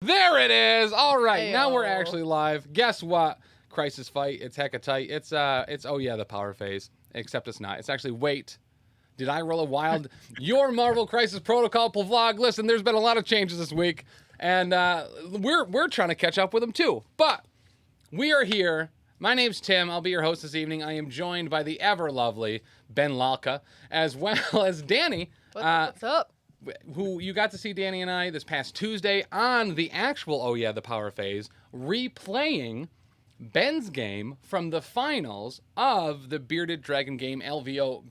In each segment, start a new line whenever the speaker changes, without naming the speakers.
There it is. All right, now we're
Ayo.
actually live. Guess what? Crisis Fight. It's hecka tight. It's Oh Yeah, the power phase. Except it's not. It's actually Wait. Did I roll a wild? Your Marvel Crisis Protocol vlog. Listen, there's been a lot of changes this week, and we're trying to catch up with them too. But we are here. My name's Tim. I'll be your host this evening. I am joined by the ever lovely Ben Lalka, as well as Dani.
What's up?
Who you got to see Dani and I this past Tuesday on the actual Oh Yeah, the Power Phase, replaying Ben's game from the finals of the Bearded Dragon Games LVO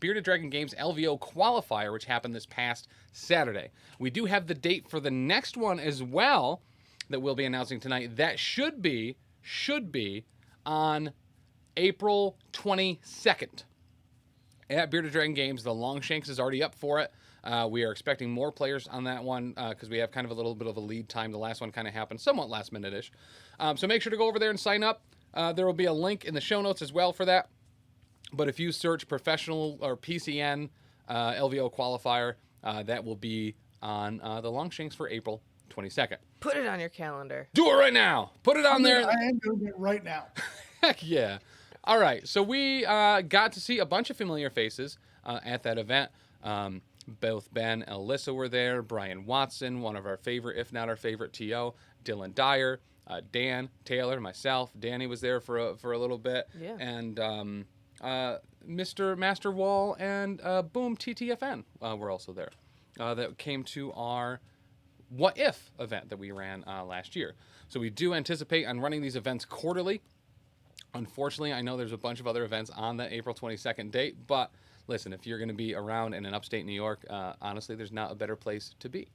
Qualifier, which happened this past Saturday. We do have the date for the next one as well that we'll be announcing tonight. That should be on April 22nd. At Bearded Dragon Games, the Longshanks is already up for it. We are expecting more players on that one because we have kind of a little bit of a lead time. The last one kind of happened somewhat last minute-ish. So make sure to go over there and sign up. There will be a link in the show notes as well for that. But if you search professional or PCN LVO Qualifier, that will be on the Longshanks for April 22nd.
Put it on your calendar.
Do it right now. Put it on there.
I am doing it right now.
Heck yeah. All right. So we got to see a bunch of familiar faces at that event. Both Ben and Alyssa were there. Brian Watson, one of our favorite, if not our favorite TO. Dylan Dyer, Dan, Taylor, myself. Dani was there for a little bit.
Yeah.
And Mr. Master Wall and Boom TTFN were also there. That came to our What If event that we ran last year. So we do anticipate on running these events quarterly. Unfortunately, I know there's a bunch of other events on the April 22nd date, but listen, if you're going to be around in an upstate New York, honestly, there's not a better place to be.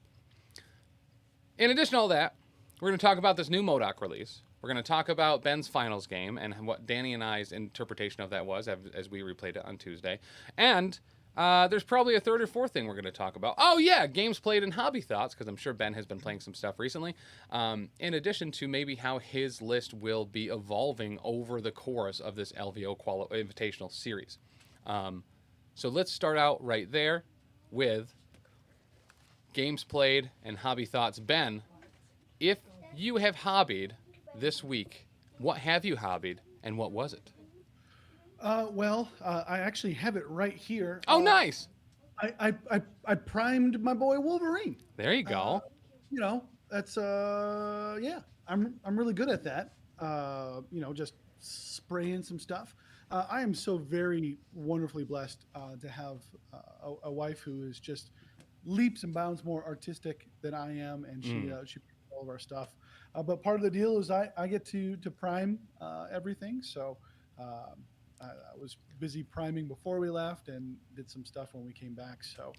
In addition to all that, we're going to talk about this new MODOK release. We're going to talk about Ben's finals game and what Dani and I's interpretation of that was as we replayed it on Tuesday. And there's probably a third or fourth thing we're going to talk about. Oh, yeah, games played and hobby thoughts, because I'm sure Ben has been playing some stuff recently, in addition to maybe how his list will be evolving over the course of this LVO Invitational series. So let's start out right there with games played and hobby thoughts. Ben, if you have hobbied this week, what have you hobbied and what was it?
I actually have it right here.
Oh, nice.
I primed my boy Wolverine.
There you go.
That's yeah. I'm really good at that. Just spraying some stuff. I am so very wonderfully blessed to have a wife who is just leaps and bounds more artistic than I am, and she paints all of our stuff. But part of the deal is I get to prime everything. So I was busy priming before we left and did some stuff when we came back. So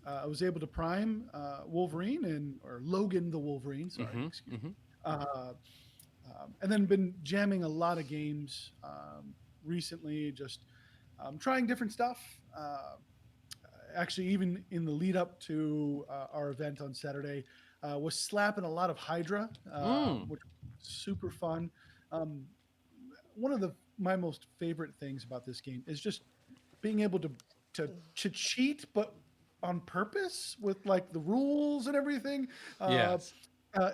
I was able to prime Wolverine or Logan the Wolverine. Sorry, excuse me. And then been jamming a lot of games recently, just trying different stuff. Actually, even in the lead up to our event on Saturday, was slapping a lot of Hydra, which was super fun. One of my most favorite things about this game is just being able to cheat, but on purpose with like the rules and everything.
Yes.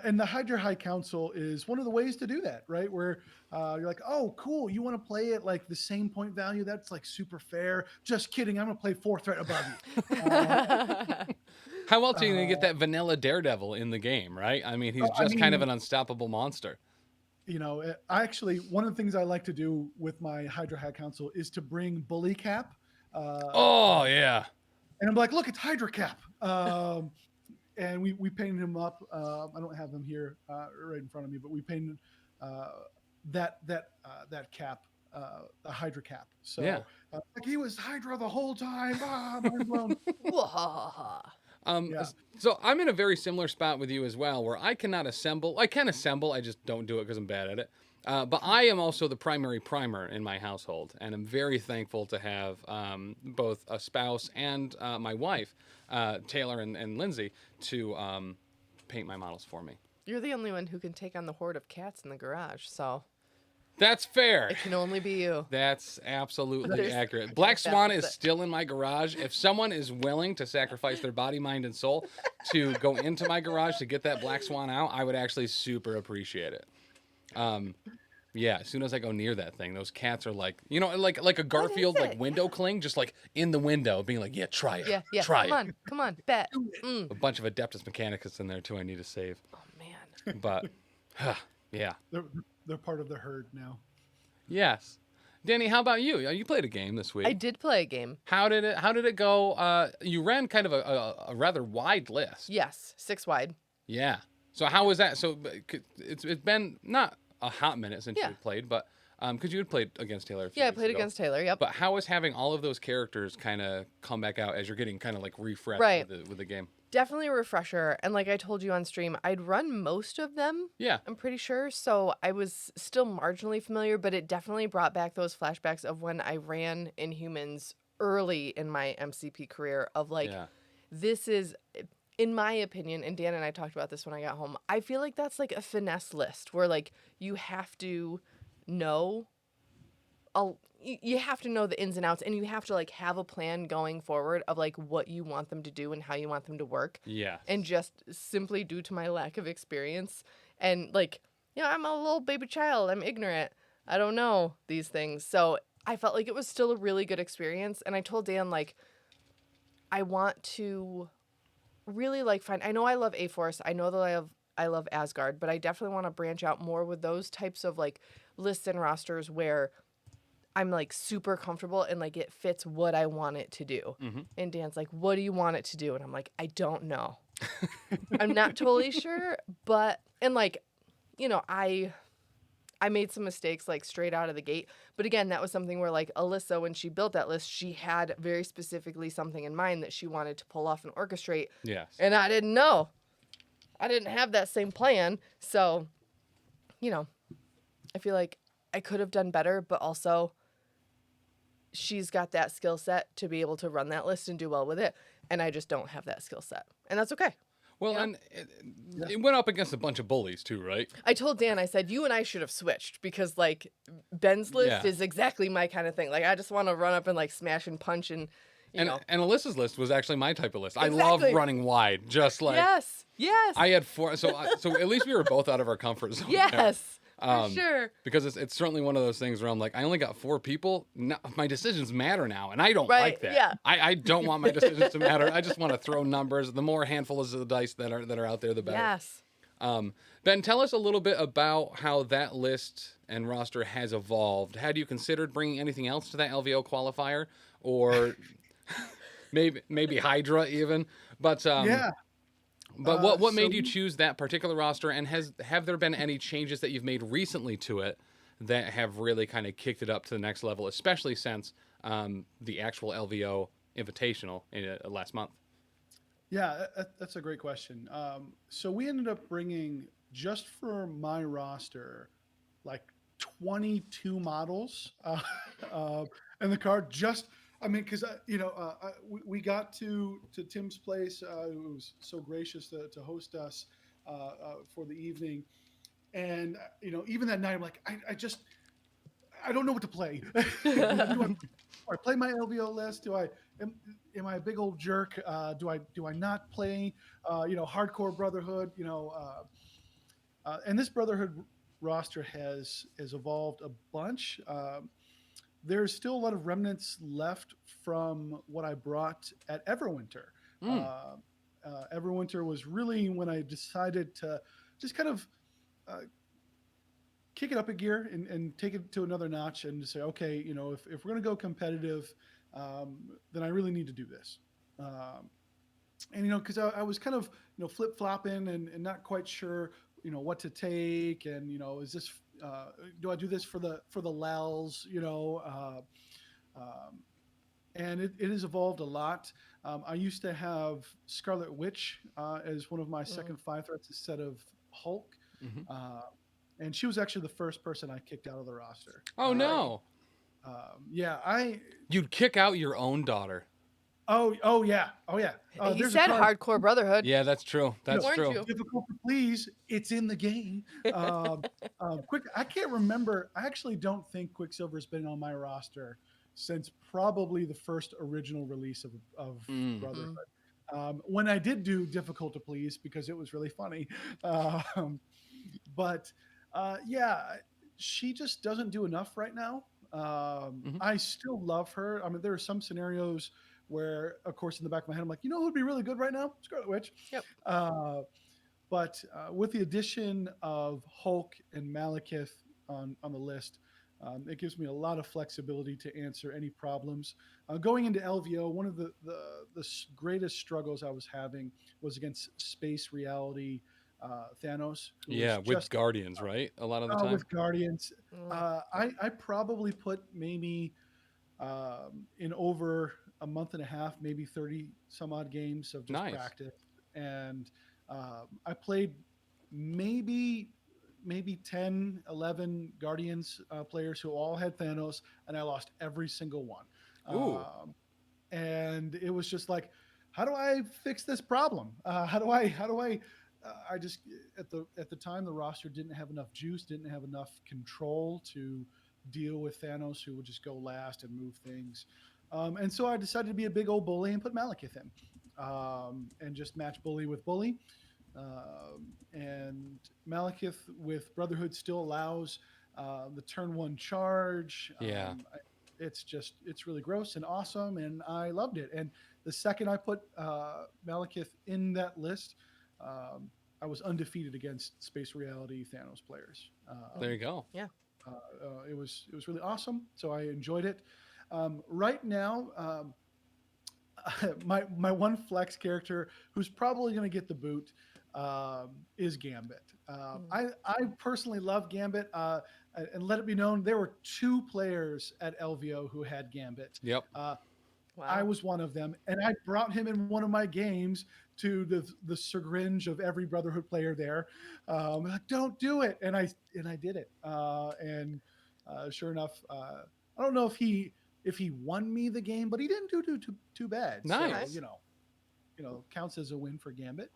And the Hydra High Council is one of the ways to do that, right? Where you're like, oh, cool, you want to play at like the same point value? That's like super fair. Just kidding, I'm going to play 4 threat above you.
How else are you going to get that vanilla Daredevil in the game, right? I mean, he's kind of an unstoppable monster.
I actually, one of the things I like to do with my Hydra High Council is to bring Bully Cap.
Oh, yeah.
And I'm like, look, it's Hydra Cap. And we painted him up. I don't have him here right in front of me, but we painted that cap, the Hydra cap. So
yeah.
Like he was Hydra the whole time. Mind blown.
Yeah. So I'm in a very similar spot with you as well, where I cannot assemble. I can assemble, I just don't do it because I'm bad at it. But I am also the primary primer in my household, and I'm very thankful to have both a spouse and my wife, Taylor and Lindsay, to paint my models for me.
You're the only one who can take on the horde of cats in the garage, so
That's fair.
It can only be you.
That's absolutely
There's-
accurate. Black
that
Swan
was
is
it.
still in my garage. If someone is willing to sacrifice their body, mind, and soul to go into my garage to get that Black Swan out, I would actually super appreciate it. Yeah, as soon as I go near that thing, those cats are like, like a Garfield like
say,
window cling, just like in the window, being like, yeah, try it,
Yeah.
try
Come
it.
on. Come on. Bet.
A bunch of Adeptus Mechanicus in there too. I need to save,
Oh man.
but yeah,
They're part of the herd now.
yes. Danny, how about you? You played a game this week.
I did play a game.
How did it go? You ran kind of a rather wide list.
Yes, 6 wide.
Yeah. So how was that? So it's been not a hot minute since
Yeah.
you played, but because you had played against Taylor. A few
Yeah, I
weeks
played
ago.
against Taylor. Yep.
But how is having all of those characters kind of come back out as you're getting kind of like refreshed
Right.
with the game?
Definitely a refresher. And like I told you on stream, I'd run most of them.
Yeah.
I'm pretty sure. So I was still marginally familiar, but it definitely brought back those flashbacks of when I ran Inhumans early in my MCP career of like,
Yeah.
this is, in my opinion, and Dan and I talked about this when I got home, I feel like that's like a finesse list where like you have to know you have to know the ins and outs, and you have to like have a plan going forward of like what you want them to do and how you want them to work.
Yeah.
And just simply due to my lack of experience and like, I'm a little baby child, I'm ignorant, I don't know these things. So I felt like it was still a really good experience. And I told Dan, like, I want to really like find, I know I love A-Force, I know that I love Asgard, but I definitely want to branch out more with those types of like lists and rosters where I'm like super comfortable and like it fits what I want it to do.
Mm-hmm.
And Dan's like, what do you want it to do? And I'm like, I don't know. I'm not totally sure, but, and like, I made some mistakes like straight out of the gate. But again, that was something where like Alyssa, when she built that list, she had very specifically something in mind that she wanted to pull off and orchestrate.
Yes.
And I didn't know. I didn't have that same plan. So, I feel like I could have done better, but also she's got that skill set to be able to run that list and do well with it. And I just don't have that skill set. And that's okay.
Well,
Yeah.
and it went up against a bunch of bullies too, right?
I told Dan, I said, you and I should have switched because like Ben's list
Yeah.
is exactly my kind of thing. Like I just want to run up and like smash and punch and, you know.
And Alyssa's list was actually my type of list. I love
Exactly.
running wide, just like
Yes.
I had 4. So at least we were both out of our comfort zone. there.
Yes. For sure.
Because it's certainly one of those things where I'm like, I only got 4 people. No, my decisions matter now, and I don't
Right,
like that.
yeah.
I don't want my decisions to matter. I just want to throw numbers. The more handfuls of the dice that are out there, the better.
Yes.
Ben, tell us a little bit about how that list and roster has evolved. Had you considered bringing anything else to that LVO qualifier, or maybe Hydra even? But
Yeah.
But what made
so
you choose that particular roster, and have there been any changes that you've made recently to it that have really kind of kicked it up to the next level, especially since the actual LVO Invitational in last month?
Yeah, that's a great question. So we ended up bringing, just for my roster, like 22 models in the card. Because we got to Tim's place, who was so gracious to host us for the evening, and even that night I'm like, I don't know what to play. Do I play my LVO list? Am I a big old jerk? Do I not play hardcore Brotherhood? And this Brotherhood roster has evolved a bunch. There's still a lot of remnants left from what I brought at Everwinter. Everwinter was really when I decided to just kind of kick it up a gear and take it to another notch and say, okay, if we're going to go competitive, then I really need to do this. And because I was kind of flip flopping and not quite sure what to take, and is this do I do this for the lels, and it has evolved a lot. I used to have Scarlet Witch as one of my second 5 threats instead of Hulk. And she was actually the first person I kicked out of the roster.
Oh no!
Yeah,
You'd kick out your own daughter.
Oh yeah, oh yeah.
He
There's a
said
card.
hardcore brotherhood.
Yeah, that's true.
You
That's
know,
Warned
true.
you.
difficult to please. It's in the game. Quick, I can't remember. I actually don't think Quicksilver's been on my roster since probably the first original release of
Mm.
Brotherhood.
Mm.
When I did do difficult to please because it was really funny, um, but yeah, she just doesn't do enough right now.
Hmm.
I still love her. I mean, there are some scenarios where, of course, in the back of my head, I'm like, you know who would be really good right now? Scarlet Witch.
Yep.
Uh, but with the addition of Hulk and Malekith on the list, it gives me a lot of flexibility to answer any problems. Going into LVO, one of the greatest struggles I was having was against space reality Thanos, who was
Yeah, with
just
Guardians, right? A lot of the time.
with Guardians.
Mm.
I probably put maybe in over a month and a half, maybe 30 some odd games of just
Nice.
practice. And I played maybe maybe 10, 11 Guardians players who all had Thanos, and I lost every single one.
Ooh,
And it was just like, how do I fix this problem? How do I just at the time the roster didn't have enough juice, didn't have enough control to deal with Thanos, who would just go last and move things. And so I decided to be a big old bully and put Malekith in, and just match bully with bully. And Malekith with Brotherhood still allows the turn one charge.
yeah.
It's really gross and awesome, and I loved it. And the second I put Malekith in that list, I was undefeated against Space Reality Thanos players.
There you go.
Yeah.
It was really awesome, so I enjoyed it. Right now, my one flex character who's probably going to get the boot is Gambit.
Mm.
I personally love Gambit, and let it be known there were two players at LVO who had Gambit.
Yep.
I
Wow.
was one of them, and I brought him in one of my games to the chagrin of every Brotherhood player there. Like, don't do it, and I did it. And sure enough, I don't know if he won me the game, but he didn't do too bad. So
Nice.
counts as a win for Gambit.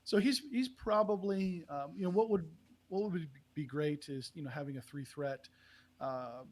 So he's probably what would be great is having a three threat um,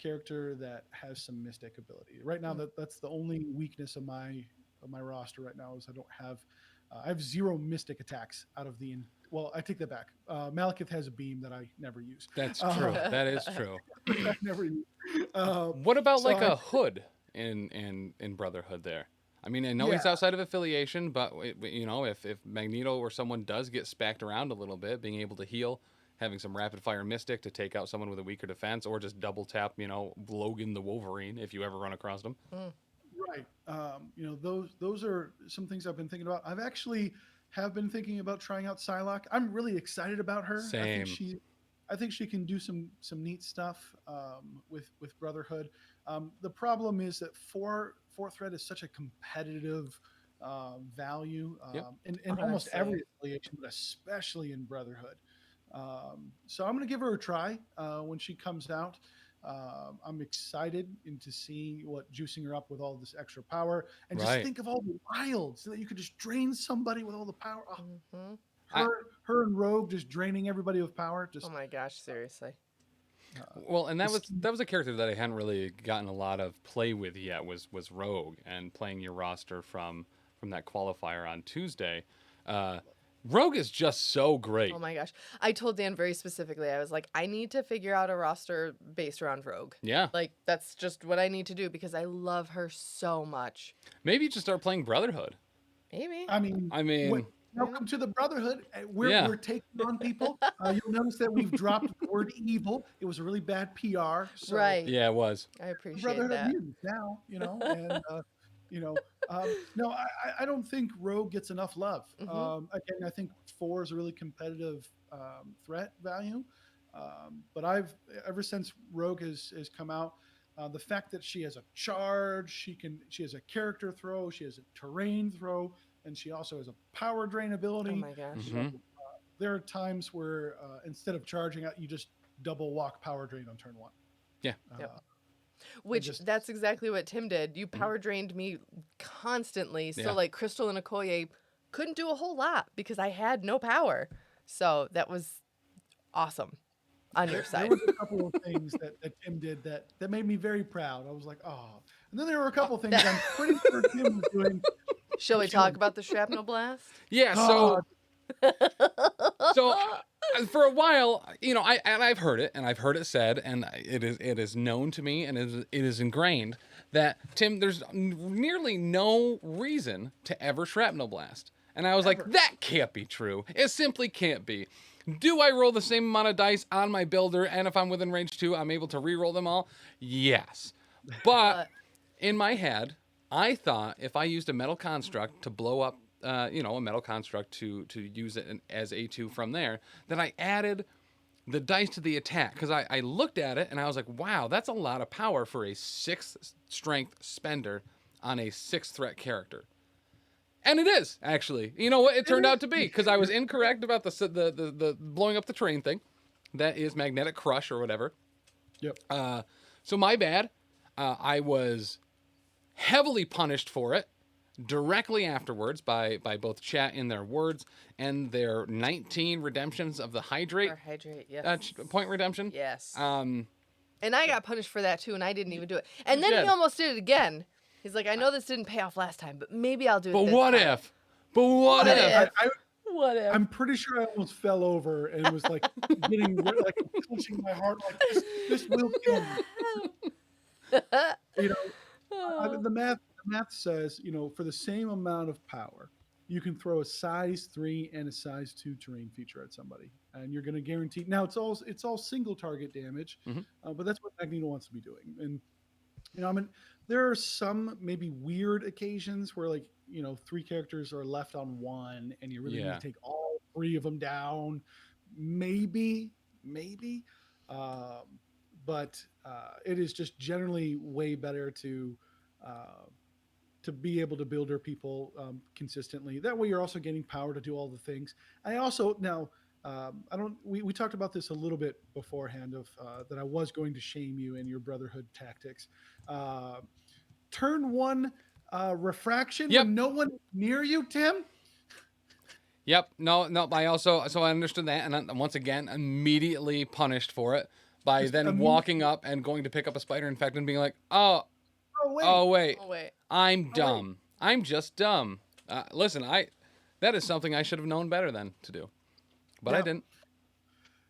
character that has some mystic ability. Right now,
Mm.
that's the only weakness of my roster right now is I have zero mystic attacks out of the. Well, I take that back. Malekith has a beam that I never use.
That's
Uh,
true. That is true.
I never use. Uh,
What about
so
like
I
a Hood in Brotherhood there? I mean, I know
yeah.
he's outside of affiliation, but if Magneto or someone does get spacked around a little bit, being able to heal, having some rapid fire mystic to take out someone with a weaker defense, or just double tap, Logan the Wolverine if you ever run across him.
Mm.
Right. Those are some things I've been thinking about. I've actually have been thinking about trying out Psylocke. I'm really excited about her.
Same.
I think she can do some neat stuff with Brotherhood. The problem is that four threat is such a competitive value
Yep.
in almost
Honestly.
every affiliation, but especially in Brotherhood. So I'm going to give her a try when she comes out. I'm excited to see what juicing her up with all this extra power, and just
Right.
think of all the wilds so that you could just drain somebody with all the power. Oh,
Hmm.
I
her and Rogue just draining everybody with power.
Oh
Just
my gosh, seriously.
Well, and that was
this,
that was a character that I hadn't really gotten a lot of play with yet. Was Rogue, and playing your roster from that qualifier on Tuesday. Uh, Rogue is just so
Oh
great.
my gosh. I told Dan very specifically, I was like, I need to figure out a roster based around Rogue.
Yeah.
Like, that's just what I need to do because I love her so much.
Maybe just start playing Brotherhood.
Maybe.
I mean,
I mean,
welcome to the Brotherhood.
yeah.
We're taking on people. You'll notice that we've dropped the word evil. It was a really bad PR. So
Right.
Yeah, it was.
I
the
appreciate
Brotherhood of
that.
Mutants now, and no, I don't think Rogue gets enough love.
Hmm.
Again, I think four is a really competitive threat value. But I've ever since Rogue has come out, the fact that she has a charge, she has a character throw, she has a terrain throw, and she also has a power drain
Oh
ability.
my gosh.
Hmm.
There are times where instead of charging out, you just double walk power drain on turn one.
Yeah.
Yep.
Uh,
Which
just-
that's exactly what Tim did. You power drained me constantly. So
Yeah.
like Crystal and Okoye couldn't do a whole lot because I had no power. So that was awesome on your
There
side.
was a couple of things that Tim did that made me very proud. I was like, oh. And then there were a couple of things I'm pretty sure Tim was doing.
Shall we talk about the shrapnel blast?
Yeah. So
God,
for a while, I've heard it, and I've heard it said, and it is known to me, and it is ingrained that Tim, there's nearly no reason to ever shrapnel blast. And I was like, that can't be true. It simply can't be. Do I roll the same amount of dice on my builder, and if I'm within range 2, I'm able to re-roll them all? Yes. But in my head, I thought if I used a metal construct to blow up, a metal construct to use it as A2 from there, that I added the dice to the attack. Because I looked at it, and I was like, wow, that's a lot of power for a 6th strength spender on a 6th threat character. And it is, actually. You know what it turned out to be, because I was incorrect about the blowing up the train thing. That is magnetic crush or whatever.
Yep.
So my bad. I was heavily punished for it directly afterwards by both chat in their words and their 19 redemptions of the hydrate
Or hydrate, yes.
point redemption.
Yes.
Um,
And I got punished for that too, and I didn't even do it. And then
did.
he almost did it again. He's like, I know this didn't pay off last time, but maybe I'll do it
but
this
what
time.
if? But what
What
if?
if? What if?
I'm pretty sure I almost fell over and was like getting like clutching my heart like this will kill me. You know, the math says, for the same amount of power, you can throw a size 3 and a size 2 terrain feature at somebody, and you're going to guarantee. Now it's all single target damage, but that's what Magneto wants to be doing. And I mean, there are some maybe weird occasions where 3 characters are left on 1, and you really need to take all 3 of them down. Maybe, but it is just generally way better to be able to builder people consistently. That way, you're also getting power to do all the things. I also now. I don't. We talked about this a little bit beforehand of that I was going to shame you in your Brotherhood tactics. Turn 1 refraction when no one near you, Tim.
Yep. No. I understood that, and once again, immediately punished for it by then walking up and going to pick up a spider infect and being like, oh wait, I'm dumb. I'm just dumb. Listen, that is something I should have known better than to do, but I didn't.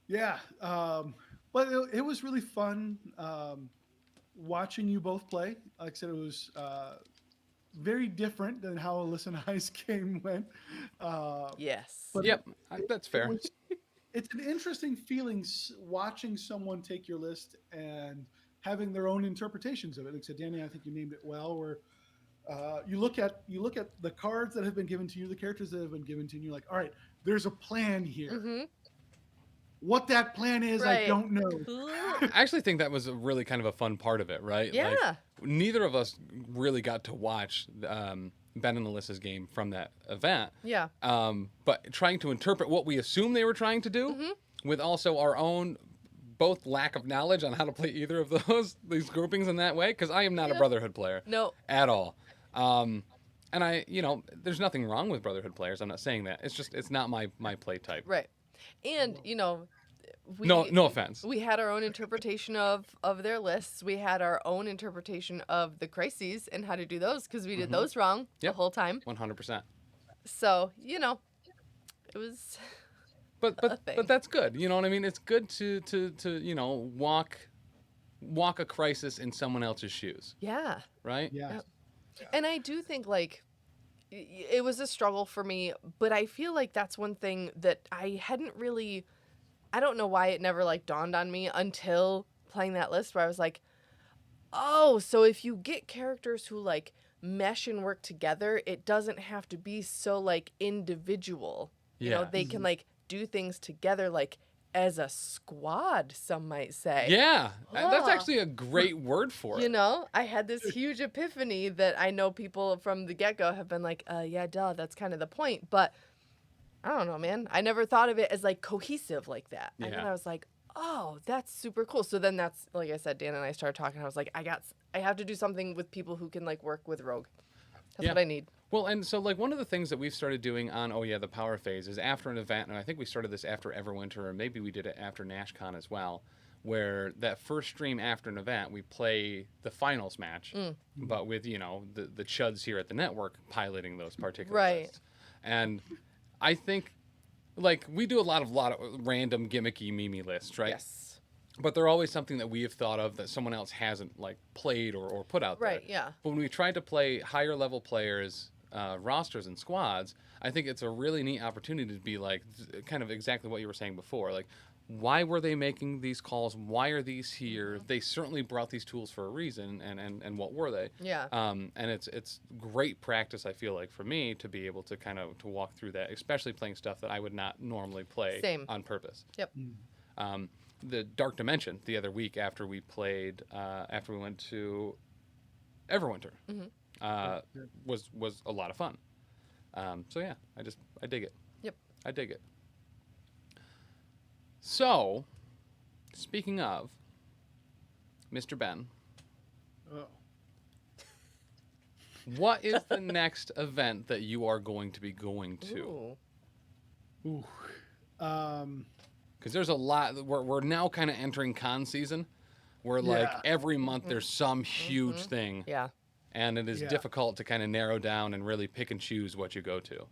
Yeah. But it was really fun watching you both play. Like I said, it was very different than how Alyssa and I's game went.
Yes.
But
that's fair.
It's an interesting feeling watching someone take your list and having their own interpretations of it. Like I said, Dani, I think you named it well, where you look at the cards that have been given to you, the characters that have been given to you, and you're like, all right, there's a plan here.
Mm-hmm.
What that plan is, I don't know.
I actually think that was really kind of a fun part of it, right?
Yeah.
Like, neither of us really got to watch Ben and Alyssa's game from that event.
Yeah.
But trying to interpret what we assume they were trying to do with also our own both lack of knowledge on how to play either of these groupings in that way, because I am not a Brotherhood player.
No.
At all. And there's nothing wrong with Brotherhood players. I'm not saying that. It's just, it's not my play type.
Right. And, no
offense.
We had our own interpretation of their lists. We had our own interpretation of the crises and how to do those, because we did those wrong the whole time.
100%.
So, it was
But that's good. You know what I mean? It's good to walk a crisis in someone else's shoes.
Yeah.
Right?
Yeah.
And I do think it was a struggle for me, but I feel like that's one thing that I hadn't really, I don't know why it never dawned on me until playing that list, where I was like, oh, so if you get characters who mesh and work together, it doesn't have to be so individual. They can do things together as a squad, some might say.
Yeah. That's actually a great word for it.
I had this huge epiphany that I know people from the get-go have been like, yeah, duh, that's kind of the point. But I don't know, man. I never thought of it as cohesive like that.
Yeah.
And then I was like, Oh, that's super cool. So then that's like I said, Dan and I started talking. I was like, I have to do something with people who can like work with Rogue. That's
Yeah.
what I need.
Well, and so like one of the things that we've started doing on Oh Yeah, the Power Phase is after an event, and I think we started this after Everwinter, or maybe we did it after NashCon as well, where that first stream after an event, we play the finals match, but with, the chuds here at the network piloting those particular
Right.
lists. And I think, like, we do a lot of random gimmicky Mimi lists, right?
Yes.
But they're always something that we have thought of that someone else hasn't like played or put out there.
Right. Yeah.
But when we tried to play higher level players, rosters and squads, I think it's a really neat opportunity to be like, kind of exactly what you were saying before. Like, why were they making these calls? Why are these here? They certainly brought these tools for a reason, and what were they?
Yeah.
And it's great practice, I feel like, for me to be able to kind of to walk through that, especially playing stuff that I would not normally play
Same.
on purpose.
Yep.
The Dark Dimension the other week after we played, after we went to Everwinter, was a lot of fun. So yeah, I dig it.
Yep.
I dig it. So, speaking of Mr. Ben,
Oh.
what is the next event that you are going to be going to?
Ooh.
Ooh.
Because there's a lot. We're now kind of entering con season, where like
Yeah.
every month there's some huge thing,
Yeah.
and it is
Yeah.
difficult to kind of narrow down and really pick and choose what you go to.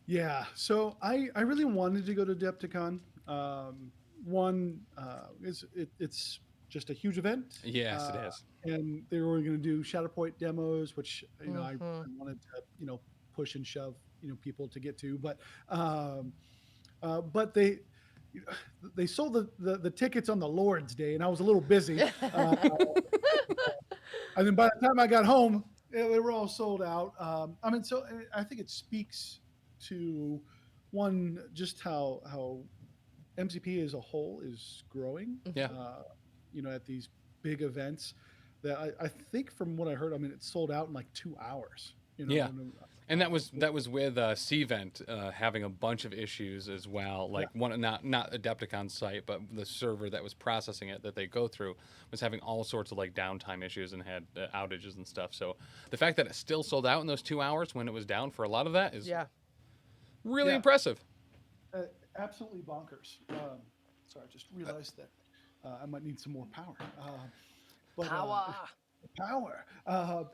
Yeah, so I really wanted to go to Adepticon. One it's just a huge event.
Yes, it is.
And they were going to do Shatterpoint demos, which I
Mm-hmm.
wanted to push and shove people to get to, but they sold the tickets on the Lord's Day, and I was a little busy. And then by the time I got home, they were all sold out. I mean, so I think it speaks to one just how MCP as a whole is growing.
Yeah.
At these big events, that I think from what I heard, I mean, it sold out in like 2 hours.
Yeah. And that was with Cvent having a bunch of issues as well. Like one not Adepticon's site, but the server that was processing it that they go through was having all sorts of like downtime issues and had outages and stuff. So the fact that it still sold out in those 2 hours when it was down for a lot of that is really impressive.
Absolutely bonkers. Sorry, I just realized that I might need some more power.
Power.
Power.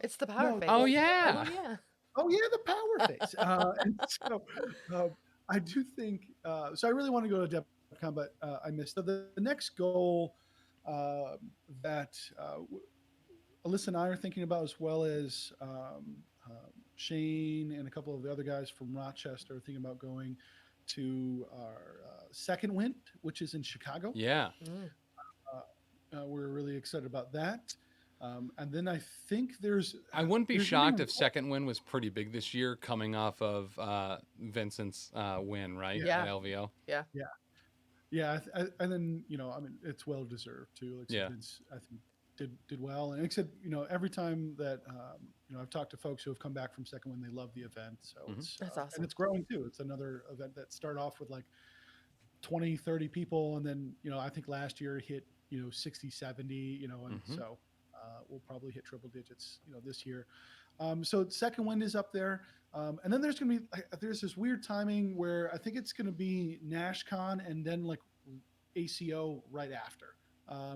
It's the power
no,
phase.
Oh yeah.
Oh yeah.
Oh yeah, the power phase. And so I do think so. I really want to go to DEFCON, but I missed. So the next goal that Alyssa and I are thinking about, as well as Shane and a couple of the other guys from Rochester, are thinking about going to our second wind, which is in Chicago.
Yeah.
We're really excited about that. And then I think
I wouldn't be
there's
shocked
even-
if second win was pretty big this year, coming off of Vincent's win, right?
Yeah.
At LVO.
Yeah.
Yeah, and then I mean, it's well deserved too. Like,
Yeah.
Vince, I think did well, and except every time that I've talked to folks who have come back from second when they love the event, so it's
That's awesome.
and it's growing too. It's another event that started off with like 20, 30 people, and then I think last year hit 60, 70, and so we'll probably hit triple digits this year. So second wind is up there, and then there's gonna be there's this weird timing where I think it's gonna be NashCon and then like ACO right after,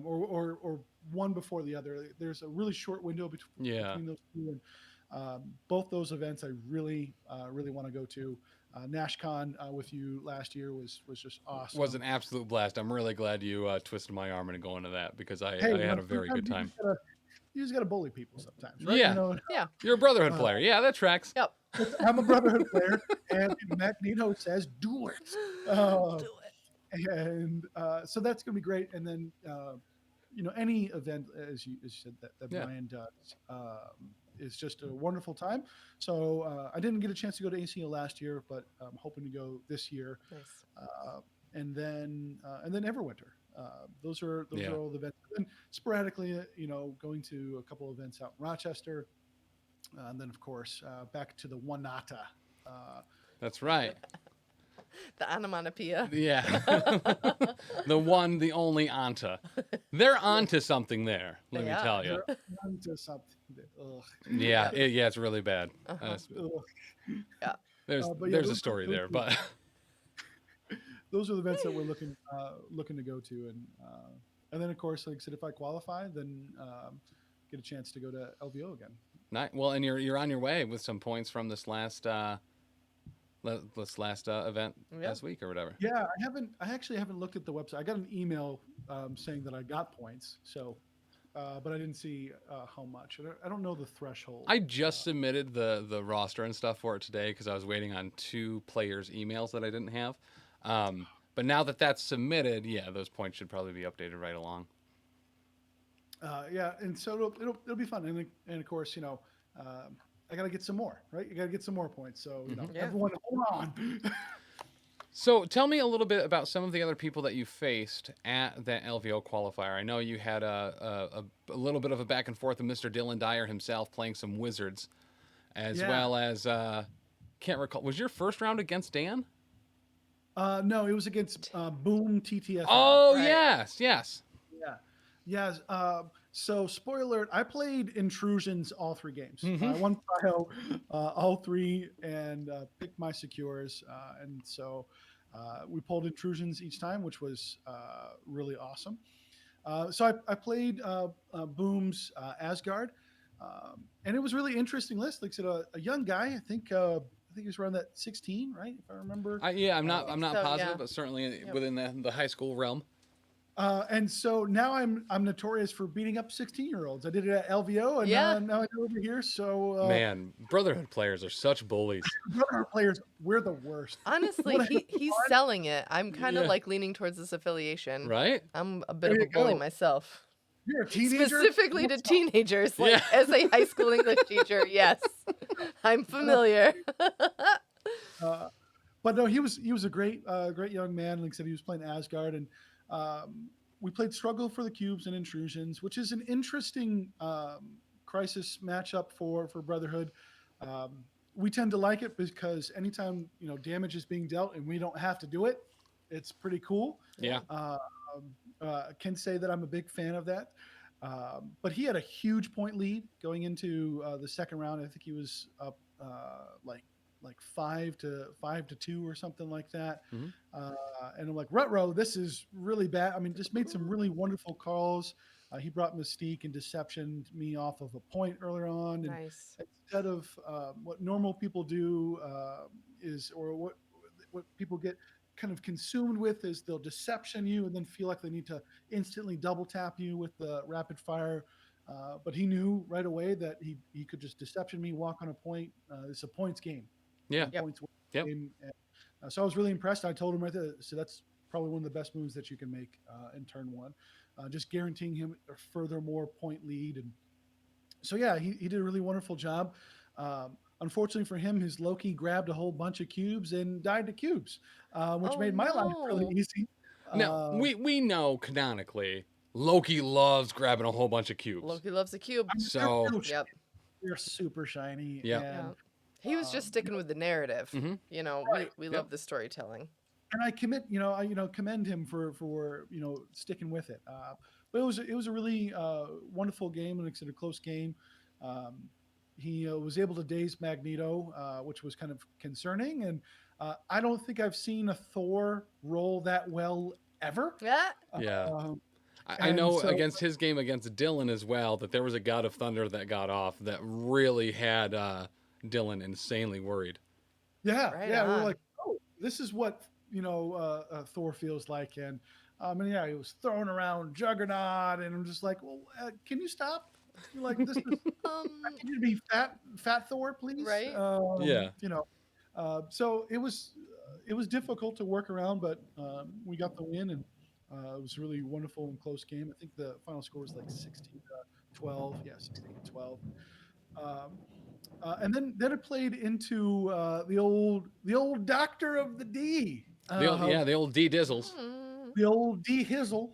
or one before the other. There's a really short window between those two, and both those events I really want to go to. NashCon with you last year was just awesome.
Was an absolute blast. I'm really glad you twisted my arm into going to that because I
Hey,
had a very good time.
You just gotta bully people sometimes, right?
Yeah.
Yeah.
You're a Brotherhood player. Yeah, that tracks.
Yep.
I'm a Brotherhood player, and Magneto says, "Do it."
Do it.
And so that's gonna be great. And then any event, as you said, that
Yeah.
Brian does is just a wonderful time. So I didn't get a chance to go to ACO last year, but I'm hoping to go this year.
Nice.
And then Everwinter. Those are all the events. And sporadically, going to a couple of events out in Rochester, and then of course back to the Oneonta.
That's right.
The onomatopoeia.
Yeah. the only Anta. They're onto something there, let
They
me
are.
tell you.
They're onto something. Ugh.
Yeah, yeah, it's really bad.
Uh-huh.
Ugh.
Yeah.
But yeah,
There's a story there, but
those are the events that we're looking to go to, and then of course, like I said, if I qualify, then get a chance to go to LVO again.
not well. And you're on your way with some points from this last event
Yeah.
last week or whatever.
Yeah, I actually haven't looked at the website. I got an email saying that I got points, so but I didn't see how much. I don't know the threshold.
I just submitted the roster and stuff for it today because I was waiting on 2 players' emails that I didn't have. But now that that's submitted, yeah, those points should probably be updated right along.
Yeah, and so it'll be fun, and of course, I got to get some more, right? You got to get some more points. So
Yeah.
everyone, hold on.
So tell me a little bit about some of the other people that you faced at that LVO qualifier. I know you had a little bit of a back and forth with Mr. Dylan Dyer himself playing some wizards, as
Yeah.
well as can't recall. Was your first round against Dan?
No, it was against Boom TTF.
Oh
Right.
yes.
Yeah. Yes. So, spoiler alert, I played Intrusions all 3 games. I won Prio all 3 and picked my secures. And so we pulled Intrusions each time, which was really awesome. So I played Boom's Asgard. And it was really interesting list. Like I said, a young guy, I think he was around that 16, right? If I remember.
Yeah, I'm not
so,
positive,
yeah.
but certainly within the high school realm.
And so now I'm notorious for beating up 16-year-olds. I did it at LVO, and
Yeah.
now I do it over here. So
Man, Brotherhood players are such bullies.
brother players, we're the worst.
Honestly,
What I-
he's selling it. I'm kind of
Yeah.
like leaning towards this affiliation.
Right?
I'm a bit
There
of a
you
bully
go.
myself.
You're a teenager.
Specifically to teenagers, like
Yeah.
as a high school English teacher. Yes, I'm familiar.
But no, he was a great young man. Like I said, he was playing Asgard, and we played Struggle for the Cubes and Intrusions, which is an interesting crisis matchup for Brotherhood. We tend to like it because anytime damage is being dealt and we don't have to do it, it's pretty cool.
Yeah.
Can say that I'm a big fan of that. But he had a huge point lead going into the second round. I think he was up like 5-2 or something like that.
Mhm.
And I'm like, Rutro, this is really bad. I mean, just made some really wonderful calls. He brought Mystique and Deception me off of a point earlier on. And
Nice.
instead of what normal people do or what people get kind of consumed with is they'll deception you and then feel like they need to instantly double tap you with the rapid fire. But he knew right away that he could just deception me, walk on a point. It's a points game.
Yeah.
Yep.
Points
Yep.
game. And, so I was really impressed. I told him right there, so that's probably one of the best moves that you can make in turn 1. Just guaranteeing him a furthermore point lead. And so, yeah, he did a really wonderful job. Unfortunately for him, his Loki grabbed a whole bunch of cubes and died to cubes, which
Oh,
made my life really
no.
easy.
Now we know canonically Loki loves grabbing a whole bunch of cubes.
Loki loves a cube.
So
Yep.
They're super shiny.
Yep.
And,
Yeah. He was just sticking with the narrative.
Mhm.
Right.
We
Yep.
love the storytelling.
and I commend him for sticking with it. But it was a really wonderful game, and like I said, a close game. He was able to daze Magneto, which was kind of concerning. And I don't think I've seen a Thor roll that well ever.
Yeah.
Yeah.
Um,
I
and
know
so-
against his game against Dylan as well that there was a God of Thunder that got off that really had Dylan insanely worried.
Yeah,
Right
yeah. We're
on.
like, oh, this is what Thor feels like, and yeah, he was throwing around Juggernaut, and I'm just like, well, can you stop? You're like, this is can you be fat Thor, please?
Right.
Yeah.
So it was difficult to work around, but we got the win, and it was a really wonderful and close game. I think the final score was like 16-12. Yeah, 16-12. And then it played into the old Doctor of the D.
The old D Dizzles.
The old D Hizzle.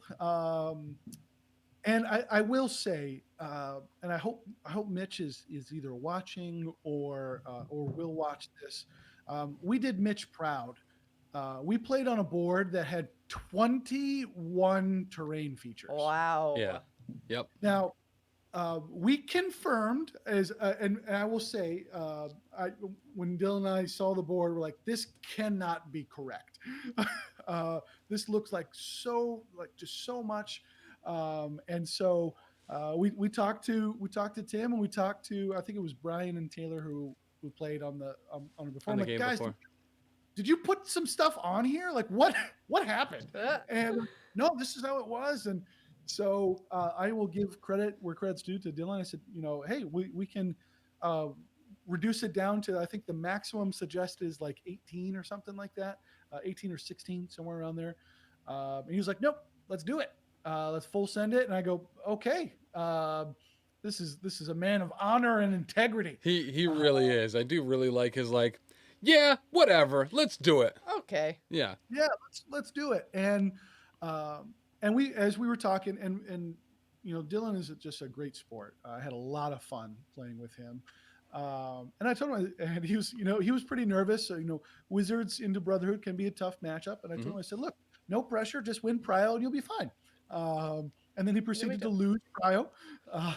And I will say, and I hope Mitch is either watching or will watch this. We did Mitch proud we played on a board that had 21 terrain features.
Yeah.
Wow.
Yep.
Now, we confirmed and I will say, when Dylan and I saw the board, we're like, this cannot be correct. This looks like just so much, and so we talked to Tim, and we talked to, I think it was Brian and Taylor who played on it before.
On
I'm
the
like,
game
guys,
before.
did you put some stuff on here? Like what happened?
Uh,
And no, this is how it was. And so I will give credit where credit's due to Dylan. I said, hey, we can uh, reduce it down to, I think the maximum suggested is like 18 or something like that, 18 or 16, somewhere around there. And he was like, nope, let's do it. Let's full send it. And I go, okay. This is a man of honor and integrity.
He really is. I do really like his like, yeah, whatever. Let's do it.
okay.
Yeah.
Yeah, let's do it. And we, as we were talking, and Dylan is just a great sport. I had a lot of fun playing with him. And I told him, and he was pretty nervous. So, Wizards into Brotherhood can be a tough matchup. And I told him, I said, look, no pressure, just win Prio and you'll be fine. And then he proceeded to
go.
lose Prio. Uh,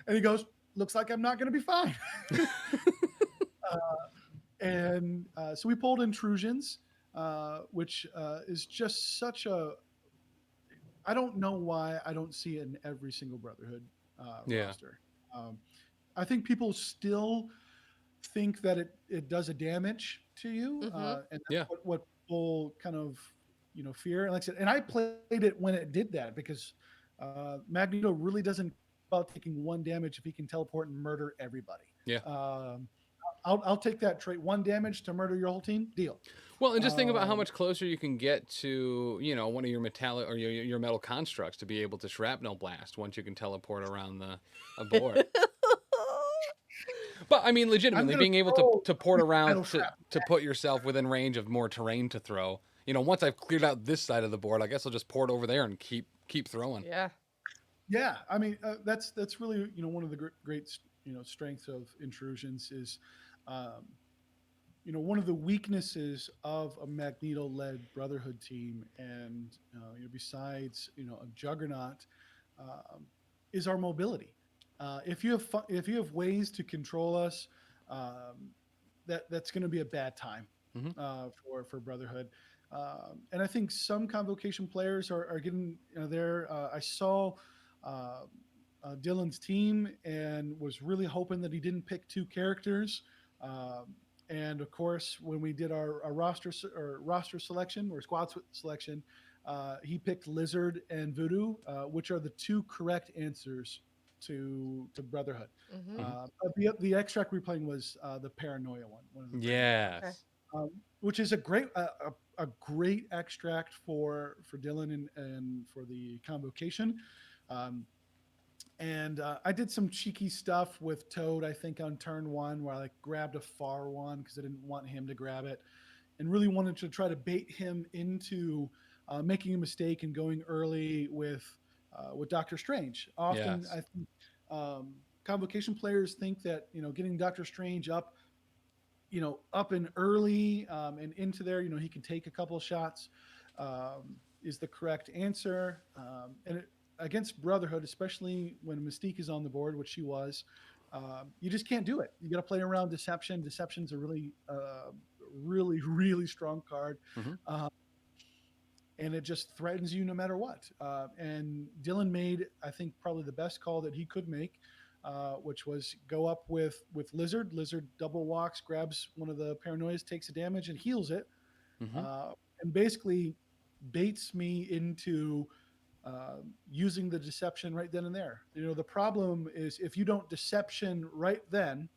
and he goes, looks like I'm not going to be fine. And so we pulled Intrusions, which is just such a. I don't know why I don't see it in every single Brotherhood
Yeah.
roster. I think people still think that it does a damage to you,
Mhm.
and that's
Yeah.
what people kind of fear. And like I said, and I played it when it did that because Magneto really doesn't care about taking one damage if he can teleport and murder everybody.
Yeah.
I'll take that trait. One damage to murder your whole team. Deal.
Well, and just think about how
Um,
much closer you can get to, one of your metallic or your metal constructs to be able to shrapnel blast once you can teleport around the a board. But I mean,
I'm
legitimately
gonna
being able
throw
to port
metal
around
trap.
to put yourself within range of more terrain to throw. Once I've cleared out this side of the board, I guess I'll just port over there and keep throwing.
Yeah.
Yeah, I mean that's really one of the great strengths of Intrusions is, um, one of the weaknesses of a Magneto-led Brotherhood team, and besides a Juggernaut, um, is our mobility. If you have ways to control us, um, that's going to be a bad time
Hmm.
for Brotherhood. And I think some Convocation players are getting there. I saw uh, Dylan's team and was really hoping that he didn't pick two characters. And of course, when we did our roster selection or selection, he picked Lizard and Voodoo, which are the two correct answers to Brotherhood.
Mhm.
The extract we were playing was the Paranoia one of the Paranoia cards,
Okay.
Yes.
which is a great extract for Dylan and for the Convocation. Um, and I did some cheeky stuff with Toad, I think, on turn one, where I grabbed a far one because I didn't want him to grab it, and really wanted to try to bait him into making a mistake and going early with Doctor Strange. Often,
Yes.
I think Convocation players think that getting Doctor Strange up and early, and into there, he can take a couple of shots, is the correct answer. Against Brotherhood, especially when Mystique is on the board, which she was, you just can't do it. You got to play around Deception. Deception's a really, really strong card.
Hmm.
Uh, and it just threatens you no matter what. And Dylan made, I think, probably the best call that he could make, which was go up with Lizard. Lizard double walks, grabs one of the Paranoias, takes a damage, and heals it,
Hmm.
uh, and basically baits me into using the Deception right then and there. The problem is if you don't Deception right then,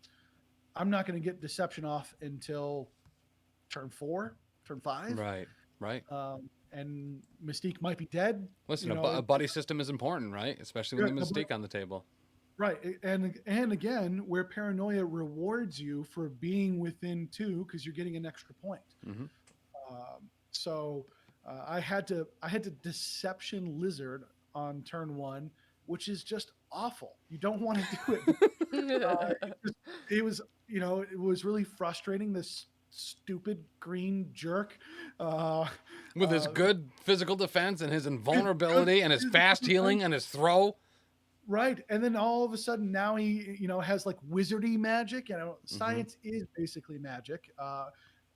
I'm not going to get Deception off until turn 4, turn 5.
Right. Right.
And Mystique might be dead.
Listen, a buddy system is important, right? Especially when
Yeah,
the mistake on the table.
right. And again, where Paranoia rewards you for being within 2 because you're getting an extra point.
Hmm.
So I had to Deception Lizard on turn 1, which is just awful. You don't want to do it. Uh, it was really frustrating. This stupid green jerk. Uh,
With his
uh,
good physical defense and his
good
invulnerability and his fast
physical
healing
defense.
and his throw.
Right. And then all of a sudden now he, has like wizardy magic.
Hmm.
Science is basically magic.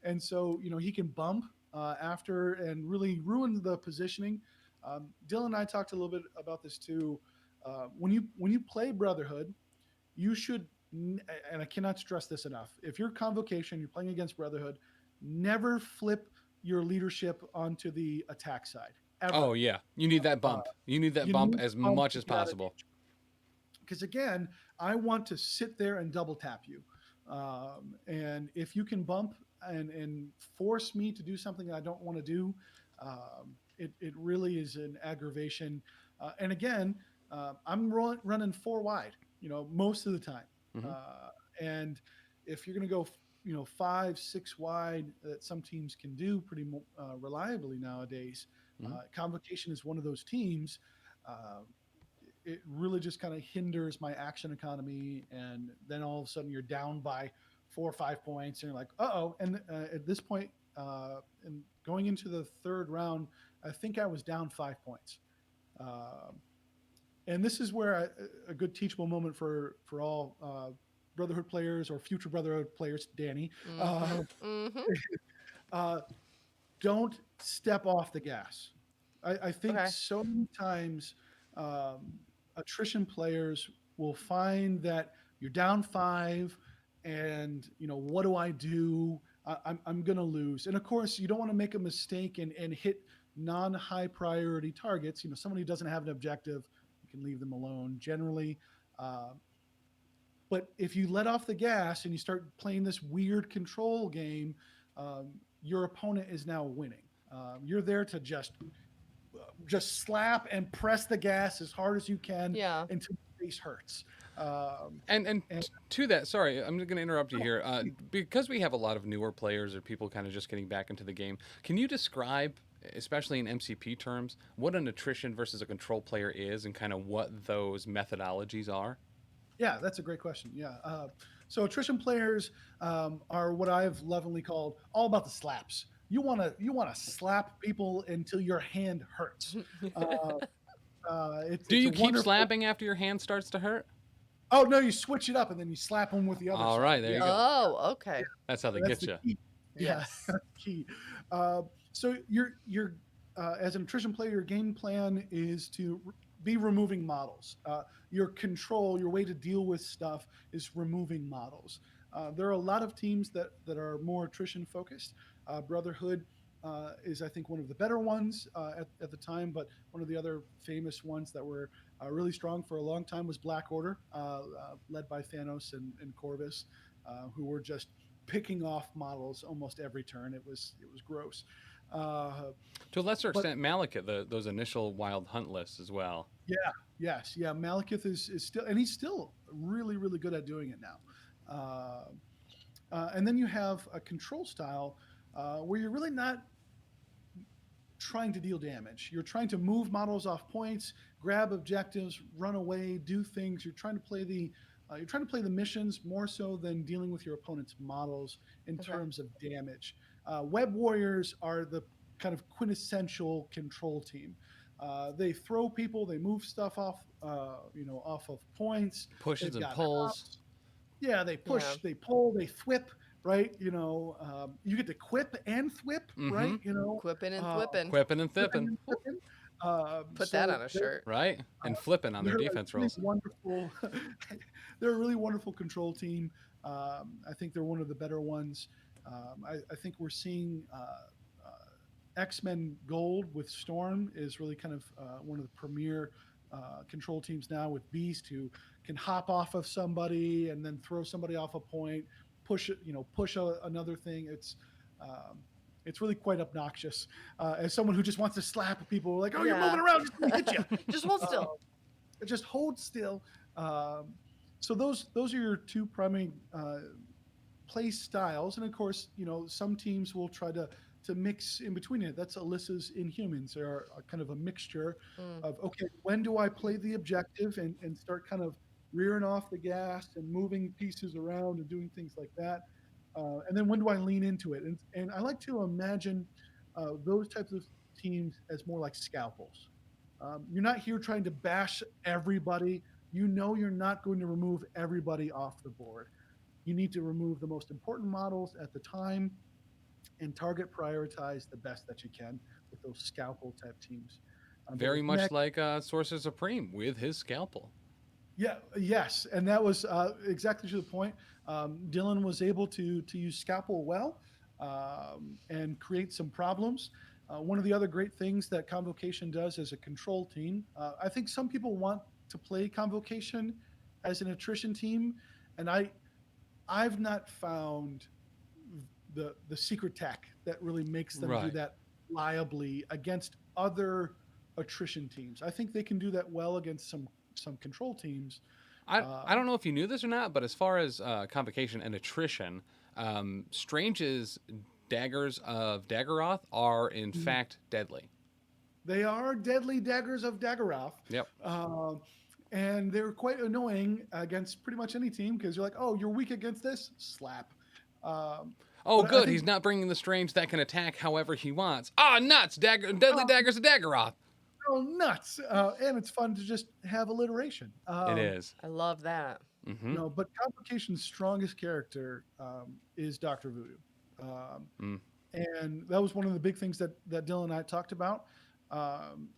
And so, he can bump after and really ruin the positioning. Dylan and I talked a little bit about this too. When you play Brotherhood, you should, and I cannot stress this enough. If you're Convocation, you're playing against Brotherhood, never flip your leadership onto the attack side
Oh
ever.
yeah, you need that
Uh,
bump. You need that
you
bump
need
as
bump
much
to
as
get out of
possible.
because again, I want to sit there and double tap you. And if you can bump and force me to do something I don't want to do, it really is an aggravation. And again, I'm running four wide, most of the time.
Hmm.
And if you're going to go, 5, 6 wide, that some teams can do pretty reliably nowadays.
Hmm.
Convocation is one of those teams. Uh, it really just kind of hinders my action economy. And then all of a sudden you're down by 4 or 5 points, and you're like, oh. And at this point, and going into the third round, I think I was down 5 points. Uh, and this is where a good teachable moment for all Brotherhood players or future Brotherhood players, Dani.
Mm-hmm.
Uh,
Mm-hmm.
uh, don't step off the gas. I think
Okay.
so many times um, attrition players will find that you're down 5, and what do I do? I'm going to lose. And of course, you don't want to make a mistake and hit non-high priority targets. Somebody who doesn't have an objective, you can leave them alone generally. Uh, but if you let off the gas and you start playing this weird control game, your opponent is now winning. You're there to just slap and press the gas as hard as you can
Yeah.
until your face hurts. Um,
And
and
to that, sorry, I'm going to interrupt you
oh,
here. Because we have a lot of newer players or people kind of just getting back into the game, can you describe, especially in MCP terms, what an attrition versus a control player is and kind of what those methodologies are?
yeah, that's a great question. Yeah. So attrition players are what I've lovingly called all about the slaps. You want to slap people until your hand hurts. Uh,
Do
it's a
you keep
wonderful.
slapping after your hand starts to hurt?
Oh no, you switch it up and then you slap them with the other
All
side.
right, there
Yeah,
you go.
Oh, okay.
That's how they
that's
get
the
you.
key. Yeah,
Yes.
that's the key. Uh, so your as an attrition player, your game plan is to be removing models. Your control, your way to deal with stuff is removing models. There are a lot of teams that are more attrition focused. Brotherhood is, I think, one of the better ones at the time, but one of the other famous ones that were really strong for a long time was Black Order, led by Thanos and Corvus, who were just picking off models almost every turn. It was gross. Uh,
To a lesser
but
extent, Malekith, those initial wild hunt lists as well.
yeah, yes, yeah. Malekith is still, and he's still really really good at doing it now. And then you have a control style where you're really not trying to deal damage. You're trying to move models off points, grab objectives, run away, do things. You're trying to play the missions more so than dealing with your opponent's models in
Okay.
terms of damage. Web Warriors are the kind of quintessential control team. They throw people, they move stuff off of points.
Pushes
They've
and
got
pulls.
hops. Yeah, they
Yeah.
push, they pull, they thwip, right? You get to quip and thwip,
Mm-hmm.
right?
Quipping and
Uh,
thwipping.
Quipping and
Flipping
thipping.
and
Woo.
flipping.
Put that
So
on a
they're
shirt.
Right?
uh,
And flipping on their
they're a
defense
really
rolls.
wonderful. They're a really wonderful control team. I think they're one of the better ones. I think we're seeing X-Men Gold with Storm is really kind of one of the premier control teams now, with Beast, who can hop off of somebody and then throw somebody off a point, push another thing. It's really quite obnoxious. As someone who just wants to slap people, like, oh, you're
Yeah.
moving around, just let me hit you.
Just hold
Uh,
still.
just hold still. Um, so those are your two primary play styles, and of course, some teams will try to mix in between it. That's Alyssa's Inhumans. They're kind of a mixture
Mm.
of, okay, when do I play the objective and start kind of rearing off the gas and moving pieces around and doing things like that. And then when do I lean into it? And I like to imagine those types of teams as more like scalpels. You're not here trying to bash everybody. You know you're not going to remove everybody off the board. You need to remove the most important models at the time and target prioritize the best that you can with those scalpel type teams. But
Very
with
much
mech,
like Sorcerer Supreme with his scalpel.
yeah, yes, and that was exactly to the point. Dylan was able to use scalpel well and create some problems. One of the other great things that Convocation does as a control team, I think some people want to play Convocation as an attrition team, and I've not found the secret tech that really makes them do
Right.
that reliably against other attrition teams. I think they can do that well against some control teams.
I don't know if you knew this or not, but as far as convocation and attrition, Strange's daggers of Daggeroth are in
Mhm.
fact deadly.
They are deadly daggers of Daggeroth.
Yep.
Uh, and they're quite annoying against pretty much any team because you're like, oh, you're weak against this? Slap. Um,
Oh,
but I
good.
think,
He's not bringing the Strange that can attack however he wants. Ah, nuts! Deadly
oh,
daggers of Daggeroth.
oh nuts. And it's fun to just have alliteration.
It is.
I love that.
Mm-hmm.
But Convocation's strongest character is Dr. Voodoo. Um,
Mm.
and that was one of the big things that Dylan and I talked about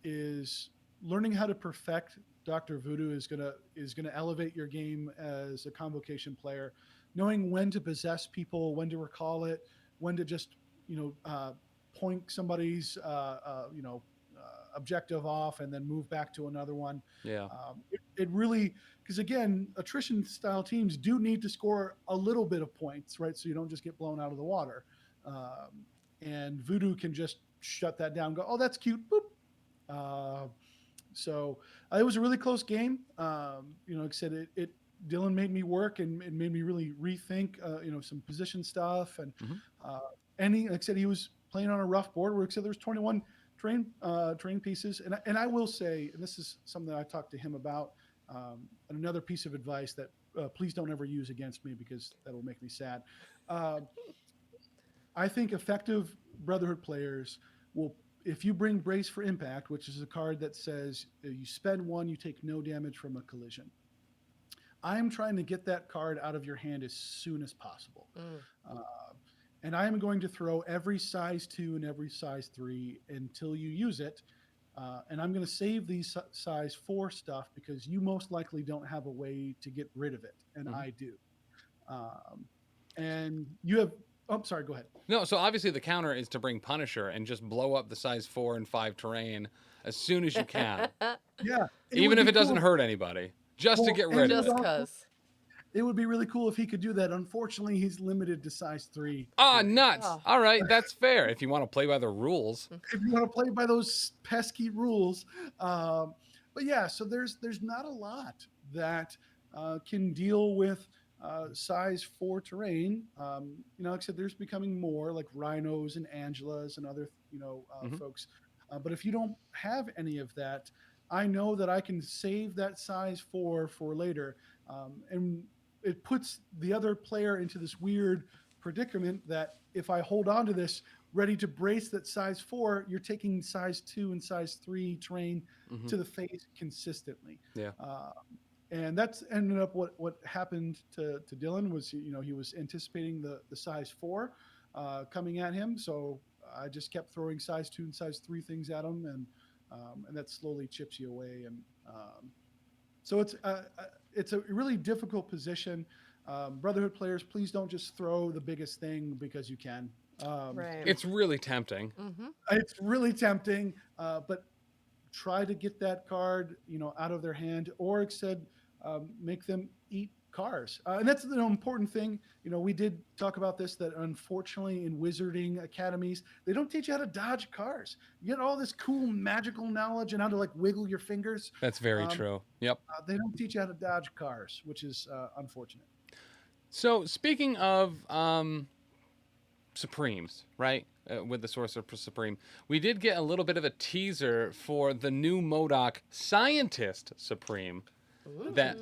is learning how to perfect Dr. Voodoo is gonna elevate your game as a Convocation player, knowing when to possess people, when to recall it, when to just point somebody's objective off and then move back to another one.
Yeah.
It really, because again, attrition style teams do need to score a little bit of points, right? So you don't just get blown out of the water. And Voodoo can just shut that down. Go, oh, that's cute. Boop. So it was a really close game. Like I said, it Dylan made me work and it made me really rethink, some position stuff
Mhm.
like I said, he was playing on a rough board where, like I said, there was 21 train pieces, and I will say, and this is something that I talked to him about, and another piece of advice that please don't ever use against me because that'll make me sad. Uh, I think effective Brotherhood players will, if you bring Brace for Impact, which is a card that says you spend one, you take no damage from a collision. I'm trying to get that card out of your hand as soon as possible.
Mm.
Uh, and I am going to throw every size 2 and every size 3 until you use it. And I'm going to save these size 4 stuff because you most likely don't have a way to get rid of it, and
Mhm.
I do. And you have. Oh, sorry. Go ahead.
No, so obviously the counter is to bring Punisher and just blow up the size 4 and 5 terrain as soon as you can,
Yeah, it
even
would
if
be
it doesn't
cool.
hurt anybody, just to
Well,
get
and
rid
it
of
would
it.
Just
also,
cause.
it would be really cool if he could do that. Unfortunately, he's limited to size 3
Ah,
terrain.
nuts.
Oh.
All right, that's fair if you want to play by the rules.
If you want to play by those pesky rules. But yeah, so there's not a lot that can deal with size 4 terrain. Like I said, there's becoming more like rhinos and Angelas and other
Mhm.
folks. But if you don't have any of that, I know that I can save that size 4 for later, and it puts the other player into this weird predicament that if I hold on to this ready to brace that size 4, you're taking size 2 and size 3 terrain
Mhm.
to the face consistently.
Yeah.
And that's ended up what happened to Dylan was, he was anticipating the size 4 coming at him. So I just kept throwing size 2 and size 3 things at him, and that slowly chips you away. And so it's a really difficult position. Brotherhood players, please don't just throw the biggest thing because you can.
Right.
It's really tempting.
Mm-hmm.
It's really tempting, but try to get that card, out of their hand, or instead make them eat cars. And that's the important thing. We did talk about this, that unfortunately in wizarding academies, they don't teach you how to dodge cars. You get all this cool magical knowledge and how to like wiggle your fingers.
That's very
Um,
true. Yep.
they don't teach you how to dodge cars, which is unfortunate.
So speaking of Supremes, right? With the Sorcerer Supreme, we did get a little bit of a teaser for the new MODOK Scientist Supreme. That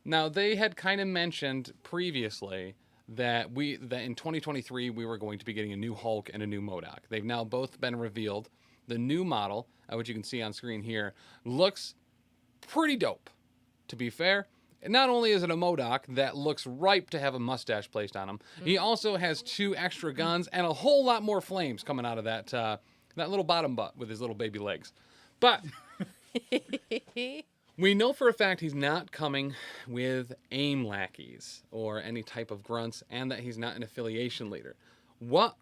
now they had kind of mentioned previously that in 2023 we were going to be getting a new Hulk and a new MODOK. They've now both been revealed. The new model, which you can see on screen here, looks pretty dope, to be fair. And not only is it a MODOK that looks ripe to have a mustache placed on him, he also has 2 extra guns and a whole lot more flames coming out of that little bottom butt with his little baby legs. But we know for a fact he's not coming with aim lackeys or any type of grunts, and that he's not an affiliation leader. What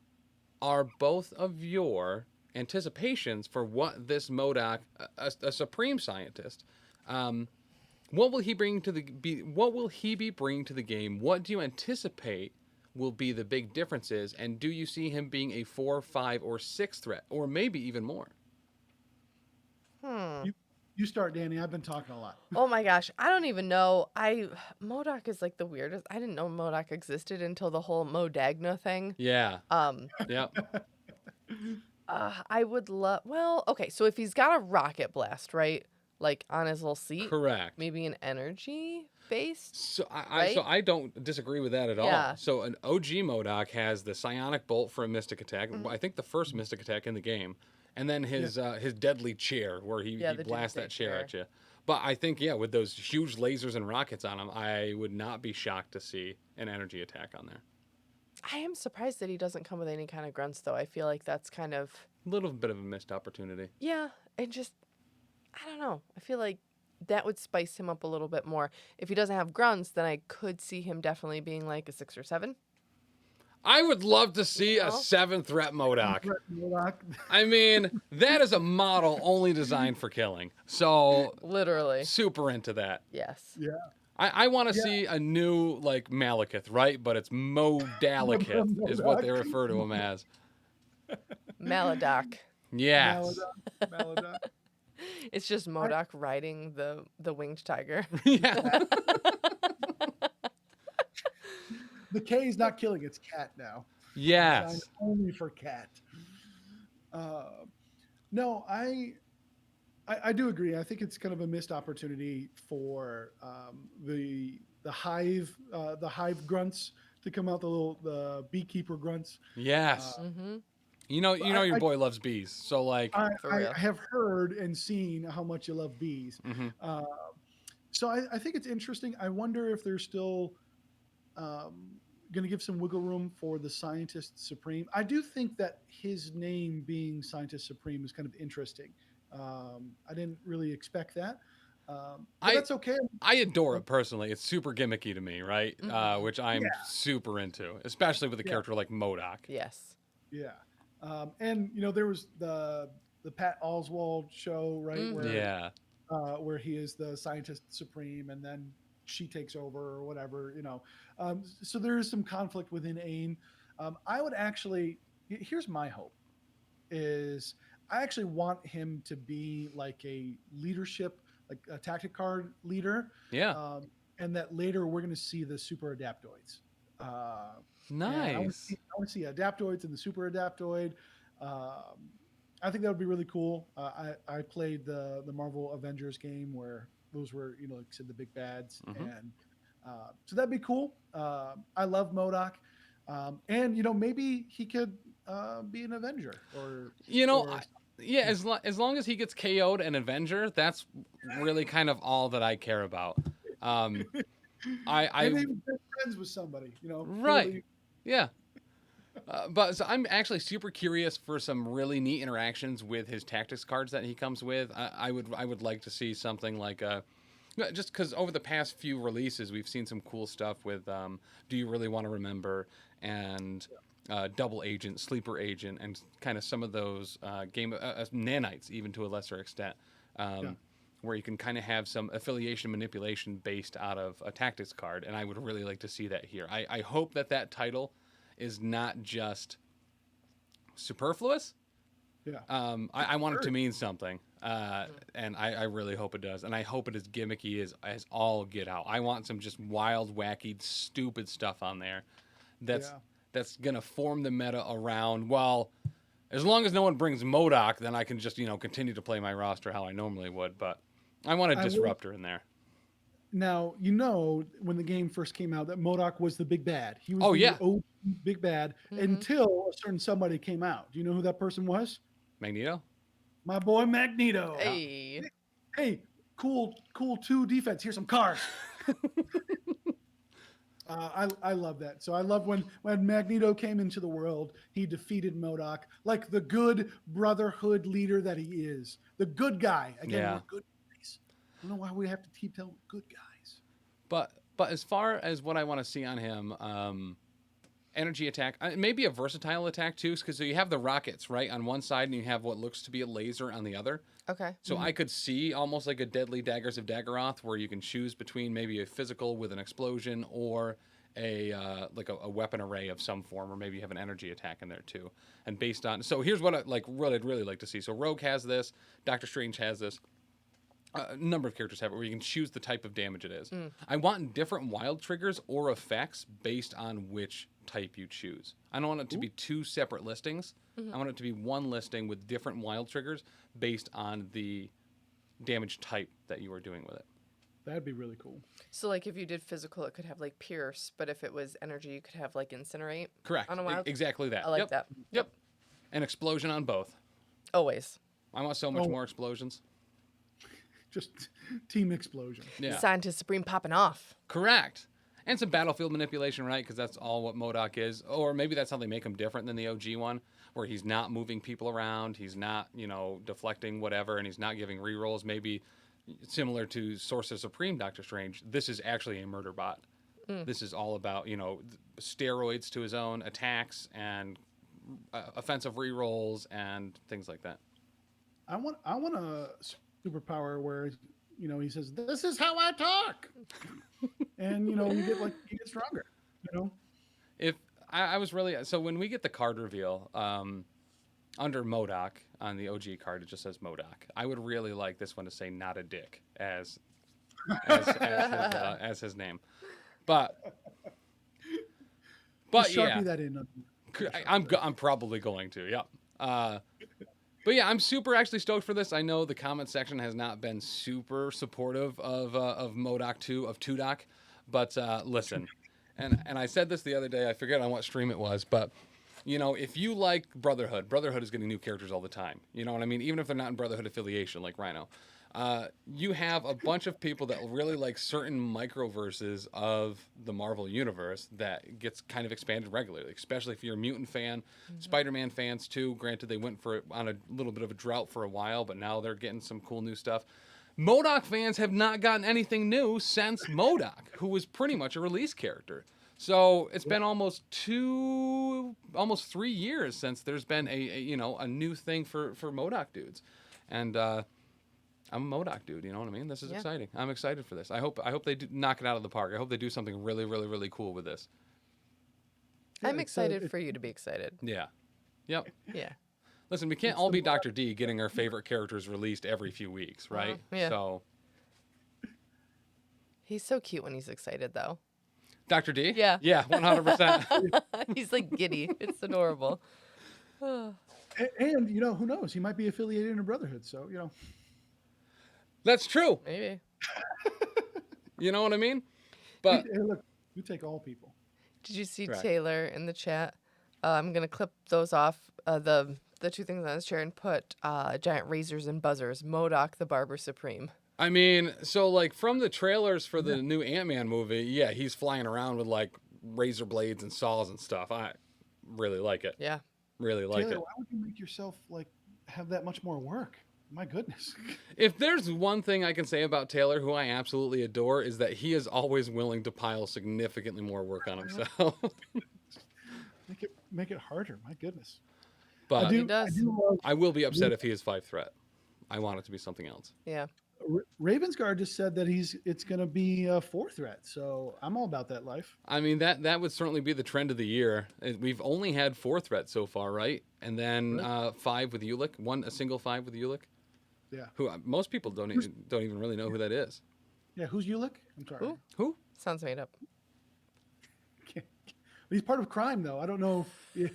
are both of your anticipations for what this MODOK, a supreme scientist, what will he bring to what will he be bringing to the game? What do you anticipate will be the big differences, and do you see him being a 4, 5, or 6 threat, or maybe even more?
You start, Danny. I've been talking a lot.
Oh my gosh, I don't even know. MODOK is like the weirdest. I didn't know MODOK existed until the whole Modagna thing.
Yeah. Yeah.
I would love. Well, okay, so if he's got a rocket blast, right, like on his little seat,
Correct.
maybe an energy based.
So
right?
I don't disagree with that at
Yeah.
all. So an OG MODOK has the psionic bolt for a mystic attack. I think the first mystic attack in the game, and then his deadly chair where he
the
blasts
doomsday
that chair
chair.
at you. But I think with those huge lasers and rockets on him, I would not be shocked to see an energy attack on there.
I am surprised that he doesn't come with any kind of grunts, though. I feel like that's kind of
A little bit of a missed opportunity.
yeah. It just I don't know. I feel like that would spice him up a little bit more. If he doesn't have grunts, then I could see him definitely being like a 6 or 7.
I would love to see a 7 threat MODOK. I mean, that is a model only designed for killing. So
Literally.
super into that.
Yes.
Yeah.
I want to see a new like Malekith, right? But it's Modalekith is what they refer to him as.
MODOK.
Yes.
Maladon.
It's just MODOK riding the winged tiger.
Yeah.
The K is not killing; it's cat now.
Yes.
Designed only for cat. No, I do agree. I think it's kind of a missed opportunity for the hive grunts to come out, the beekeeper grunts.
Yes.
Mm-hmm.
You know your boy loves bees. So like
For real.
I have heard and seen how much you love bees.
mhm.
So I think it's interesting. I wonder if they're still going to give some wiggle room for the Scientist Supreme. I do think that his name being Scientist Supreme is kind of interesting. I didn't really expect that. But that's okay.
I adore it personally. It's super gimmicky to me, right? Which I'm
Yeah.
super into, especially with a
Yeah.
character like MODOK.
Yes.
Yeah. And there was the Pat Oswald show, right? Where he is the Scientist Supreme, and then she takes over or whatever, so there is some conflict within AIM. I would actually, here's my hope, is I actually want him to be like a leadership, like a tactic card leader.
Yeah.
And that later we're going to see the super adaptoids.
Nice.
I want to see adaptoids and the super adaptoid. I think that would be really cool. I played the Marvel Avengers game where those were, like I said, the big bads. And so that'd be cool. I love MODOK. And, maybe he could be an Avenger or.
Yeah, as long as he gets KO'd an Avenger, that's really kind of all that I care about.
And maybe best friends with somebody,
Right.
Really.
Yeah. But so I'm actually super curious for some really neat interactions with his tactics cards that he comes with. I would like to see something like just because over the past few releases we've seen some cool stuff with Do You Really Want to Remember and Double Agent, Sleeper Agent, and kind of some of those nanites even to a lesser extent. Where you can kind of have some affiliation manipulation based out of a tactics card, and I would really like to see that here. I hope that title is not just superfluous.
Yeah.
I want it to mean something, and I really hope it does, and I hope it is gimmicky as all get out. I want some just wild, wacky, stupid stuff on there that's gonna form the meta around. Well, as long as no one brings MODOK, then I can just continue to play my roster how I normally would, but I want a disruptor in there.
Now, when the game first came out, that MODOK was the big bad. He was
Oh,
the
yeah.
OG big bad until a certain somebody came out. Do you know who that person was?
Magneto?
My boy Magneto.
Yeah.
Hey.
Hey, cool 2 defense. Here's some cars. I love that. So I love when Magneto came into the world, he defeated MODOK like the good brotherhood leader that he is. The good guy. Again,
Yeah.
we're good guys. I don't know why we have to keep telling good guys.
But as far as what I want to see on him, energy attack, maybe a versatile attack too, because you have the rockets right on one side and you have what looks to be a laser on the other.
Okay.
So I could see almost like a Deadly Daggers of Daggeroth, where you can choose between maybe a physical with an explosion or a like a weapon array of some form, or maybe you have an energy attack in there too. And based on, so here's what I'd really like to see. So Rogue has this, Doctor Strange has this. A number of characters have it where you can choose the type of damage it is. I want different wild triggers or effects based on which type you choose. I don't want it to be 2 separate listings. I want it to be one listing with different wild triggers based on the damage type that you are doing with it.
That'd be really cool.
So, like, if you did physical, it could have, like, pierce, but if it was energy, you could have, like, incinerate.
Correct.
On a wild.
Exactly that.
I like
Yep.
that.
Yep. An explosion on both.
Always.
I want so much
Oh.
more explosions.
Just team explosion.
Yeah.
Scientist Supreme popping off.
Correct. And some battlefield manipulation, right? Because that's all what MODOK is. Or maybe that's how they make him different than the OG one, where he's not moving people around, he's not, deflecting whatever, and he's not giving rerolls. Maybe similar to Sorcerer Supreme Doctor Strange, this is actually a murder bot. This is all about, steroids to his own attacks and offensive rerolls and things like that.
I want a superpower where he says, "This is how I talk," and you get stronger.
If I was really, so when we get the card reveal under MODOK on the OG card, it just says MODOK. I would really like this one to say "not a dick" as as his name, but
Just
yeah,
Sharpie that in.
I'm probably going to, yeah. But yeah, I'm super actually stoked for this. I know the comment section has not been super supportive of MODOK 2, of Tudok, but listen, and I said this the other day, I forget on what stream it was, but if you like Brotherhood is getting new characters all the time. You know what I mean? Even if they're not in Brotherhood affiliation, like Rhino. You have a bunch of people that really like certain microverses of the Marvel Universe that gets kind of expanded regularly, especially if you're a mutant fan. Spider-Man fans, too. Granted, they went on a little bit of a drought for a while, but now they're getting some cool new stuff. MODOK fans have not gotten anything new since MODOK, who was pretty much a release character. So it's been almost 3 years since there's been a new thing for MODOK dudes. And I'm a MODOK dude, you know what I mean? This is exciting. I'm excited for this. I hope they do knock it out of the park. I hope they do something really, really, really cool with this.
I'm excited for you to be excited.
Yeah. Yep.
Yeah.
Listen, we can't all be Dr. D getting our favorite characters released every few weeks, right?
Yeah.
So
He's so cute when he's excited, though.
Dr. D?
Yeah.
Yeah, 100%.
He's like giddy. It's adorable.
And who knows? He might be affiliated in a Brotherhood. So
That's true.
Maybe.
You know what I mean? But
hey, look, we take all people.
Did you see
Correct.
Taylor in the chat? I'm gonna clip those off the 2 things on his chair and put giant razors and buzzers. MODOK the Barber Supreme.
I mean, so like from the trailers for the new Ant-Man movie, yeah, he's flying around with like razor blades and saws and stuff. I really like it.
Yeah.
Really like
Taylor,
it.
why would you make yourself have that much more work? My goodness.
If there's one thing I can say about Taylor, who I absolutely adore, is that he is always willing to pile significantly more work on himself.
Make it harder. My goodness.
But
He does.
I do love
I will be upset if he is 5 threat. I want it to be something else.
Yeah.
Ravensguard just said that it's going to be a 4 threat. So I'm all about that life.
I mean, that would certainly be the trend of the year. We've only had 4 threats so far, right? And then 5 with Ulick, a single 5 with Ulick.
Yeah.
Who most people don't even really know who that is.
Yeah. Who's Ulick? I'm sorry.
Who?
Sounds made up.
He's part of crime, though. I don't know. If,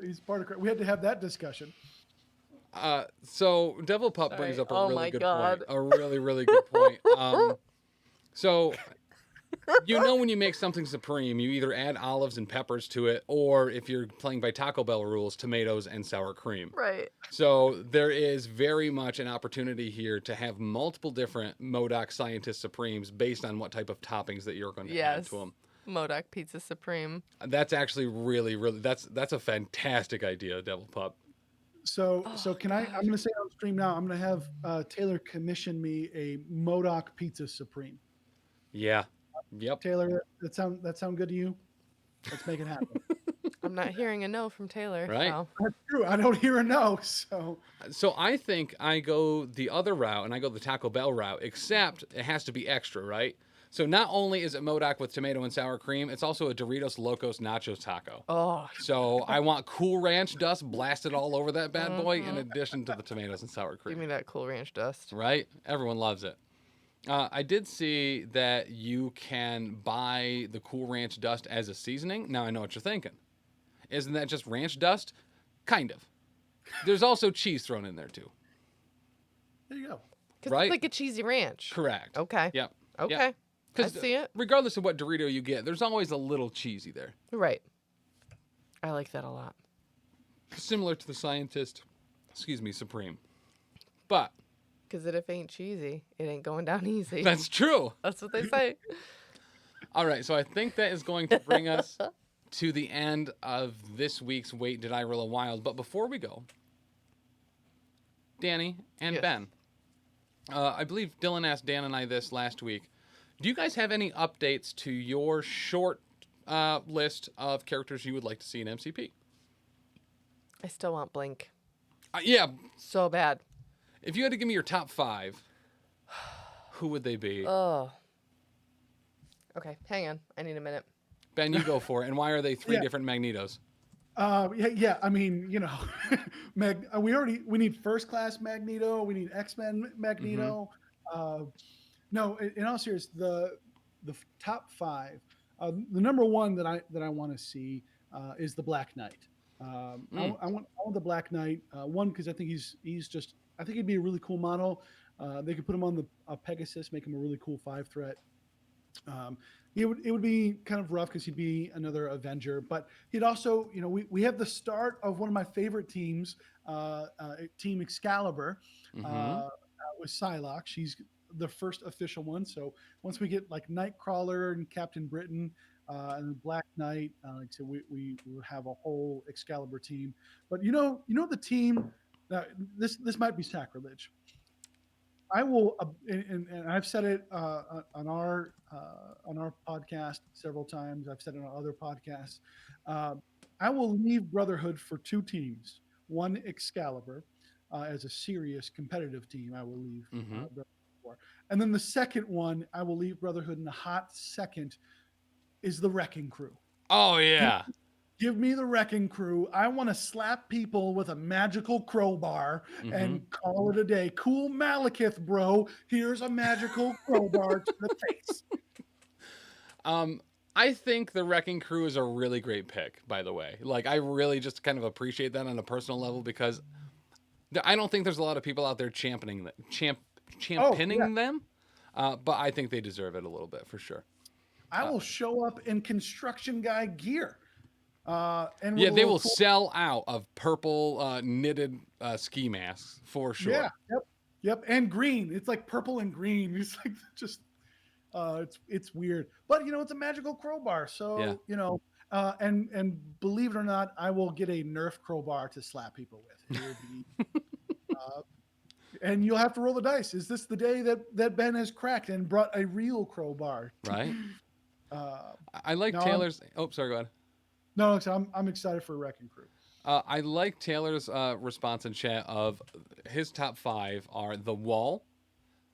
he's part of crime. We had to have that discussion.
So Devil Pup brings
Sorry.
up a
Oh
really
my
good
God.
point. A really, really good point. So when you make something supreme, you either add olives and peppers to it, or if you're playing by Taco Bell rules, tomatoes and sour cream.
Right.
So there is very much an opportunity here to have multiple different MODOK Scientist Supremes based on what type of toppings that you're going to add
Yes.
to them.
MODOK Pizza Supreme.
That's actually really, really that's a fantastic idea, Devil Pup.
So
Oh,
can I? I'm
God.
going to say on stream now. I'm going to have Taylor commission me a MODOK Pizza Supreme.
Yeah. Yep.
Taylor, that sound good to you? Let's make it happen.
I'm not hearing a no from Taylor.
Right.
So.
That's true. I don't hear a no.
So I think I go the other route and I go the Taco Bell route, except it has to be extra, right? So not only is it MODOK with tomato and sour cream, it's also a Doritos Locos Nachos Taco.
Oh.
So I want Cool Ranch dust blasted all over that bad boy in
Mhm.
addition to the tomatoes and sour
Give
cream.
me that Cool Ranch dust.
Right? Everyone loves it. I did see that you can buy the Cool Ranch dust as a seasoning. Now I know what you're thinking. Isn't that just ranch dust? Kind of. There's also cheese thrown in there too.
There you go.
Because
Right?
it's like a cheesy ranch.
Correct.
Okay.
Yep.
Okay.
Yep.
I
'Cause
see it.
regardless of what Dorito you get, there's always a little cheesy there.
Right. I like that a lot.
Similar to the Scientist, Supreme. But
Because if it ain't cheesy, it ain't going down easy.
that's true.
That's what they say.
All right, so I think that is going to bring us to the end of this week's Wait, Did I Roll a Wild? But before we go, Danny and
Yes.
Ben, I believe Dylan asked Dan and I this last week. Do you guys have any updates to your short list of characters you would like to see in MCP?
I still want Blink.
Yeah,
So bad.
if you had to give me your top 5, who would they be?
Oh. Okay, hang on. I need a minute.
Ben, you go for it. And why are they 3
Yeah.
different Magnetos?
Yeah. I mean, we need first class Magneto. We need X-Men Magneto. No, in all seriousness, the top 5. The number one that I want to see is the Black Knight. I want the Black Knight. One, because I think I think he'd be a really cool model. They could put him on the Pegasus, make him a really cool 5 threat. It would be kind of rough because he'd be another Avenger, but he'd also, we have the start of one of my favorite teams, Team Excalibur, with Psylocke. She's the first official one. So once we get like Nightcrawler and Captain Britain and Black Knight, like I said, we will have a whole Excalibur team. But the team. This might be sacrilege. I will, and I've said it on our podcast several times. I've said it on other podcasts. I will leave Brotherhood for 2 teams. One, Excalibur, as a serious competitive team. I will leave Brotherhood for, and then the second one I will leave Brotherhood in a hot second is the Wrecking Crew.
Oh, yeah.
Give me the Wrecking Crew. I want to slap people with a magical crowbar and call it a day. Cool Malekith, bro. Here's a magical crowbar to the face.
I think the Wrecking Crew is a really great pick, by the way. Like, I really just kind of appreciate that on a personal level because I don't think there's a lot of people out there championing them. But I think they deserve it a little bit for sure.
I will show up in construction guy gear. And
yeah, they will sell out of purple knitted ski masks for sure.
Yeah, yep, and green. It's like purple and green. It's like just, it's weird, but it's a magical crowbar. So and believe it or not, I will get a Nerf crowbar to slap people with. And you'll have to roll the dice. Is this the day that Ben has cracked and brought a real crowbar?
Right. I like Taylor's. Sorry, go ahead.
No, I'm excited for Wrecking Crew.
I like Taylor's response in chat of his top 5 are The Wall,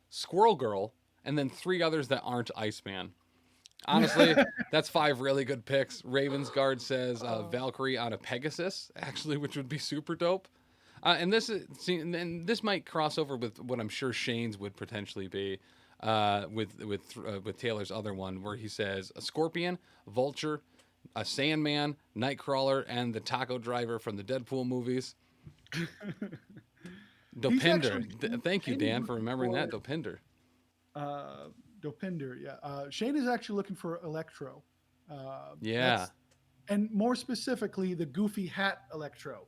Squirrel Girl, and then 3 others that aren't Iceman. Honestly, that's 5 really good picks. Ravensguard says Valkyrie out of Pegasus, actually, which would be super dope. And this might cross over with what I'm sure Shane's would potentially be with Taylor's other one, where he says a Scorpion, Vulture, a Sandman, Nightcrawler, and the taco driver from the Deadpool movies.
He's
Dopinder.
actually
Thank you,
Shane is
Dan, for
looking
remembering that.
for,
Dopinder.
Dopinder. Yeah, Shane is actually looking for Electro.
Yeah.
That's and more specifically the goofy hat Electro,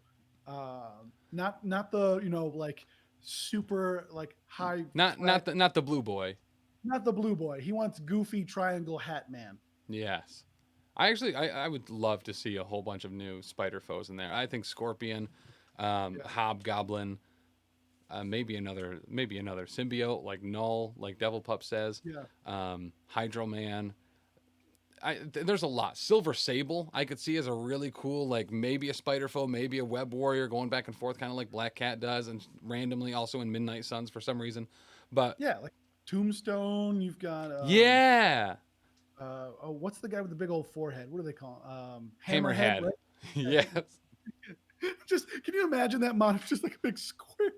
not the like super like high flat,
Not the blue boy.
not the blue boy. He wants goofy triangle hat man.
Yes. I would love to see a whole bunch of new spider foes in there. I think Scorpion,
Yeah,
Hobgoblin, maybe another symbiote like Null, like Devil Pup says,
yeah,
Hydro Man. There's a lot. Silver Sable I could see as a really cool, like maybe a spider foe, maybe a web warrior going back and forth, kind of like Black Cat does, and randomly also in Midnight Suns for some reason. But
yeah. Like Tombstone. You've got
yeah,
oh, what's the guy with the big old forehead? What do they call Hammerhead,
Hammerhead.
right? Yeah.
Yes.
Just can you imagine that model? Just like a big square.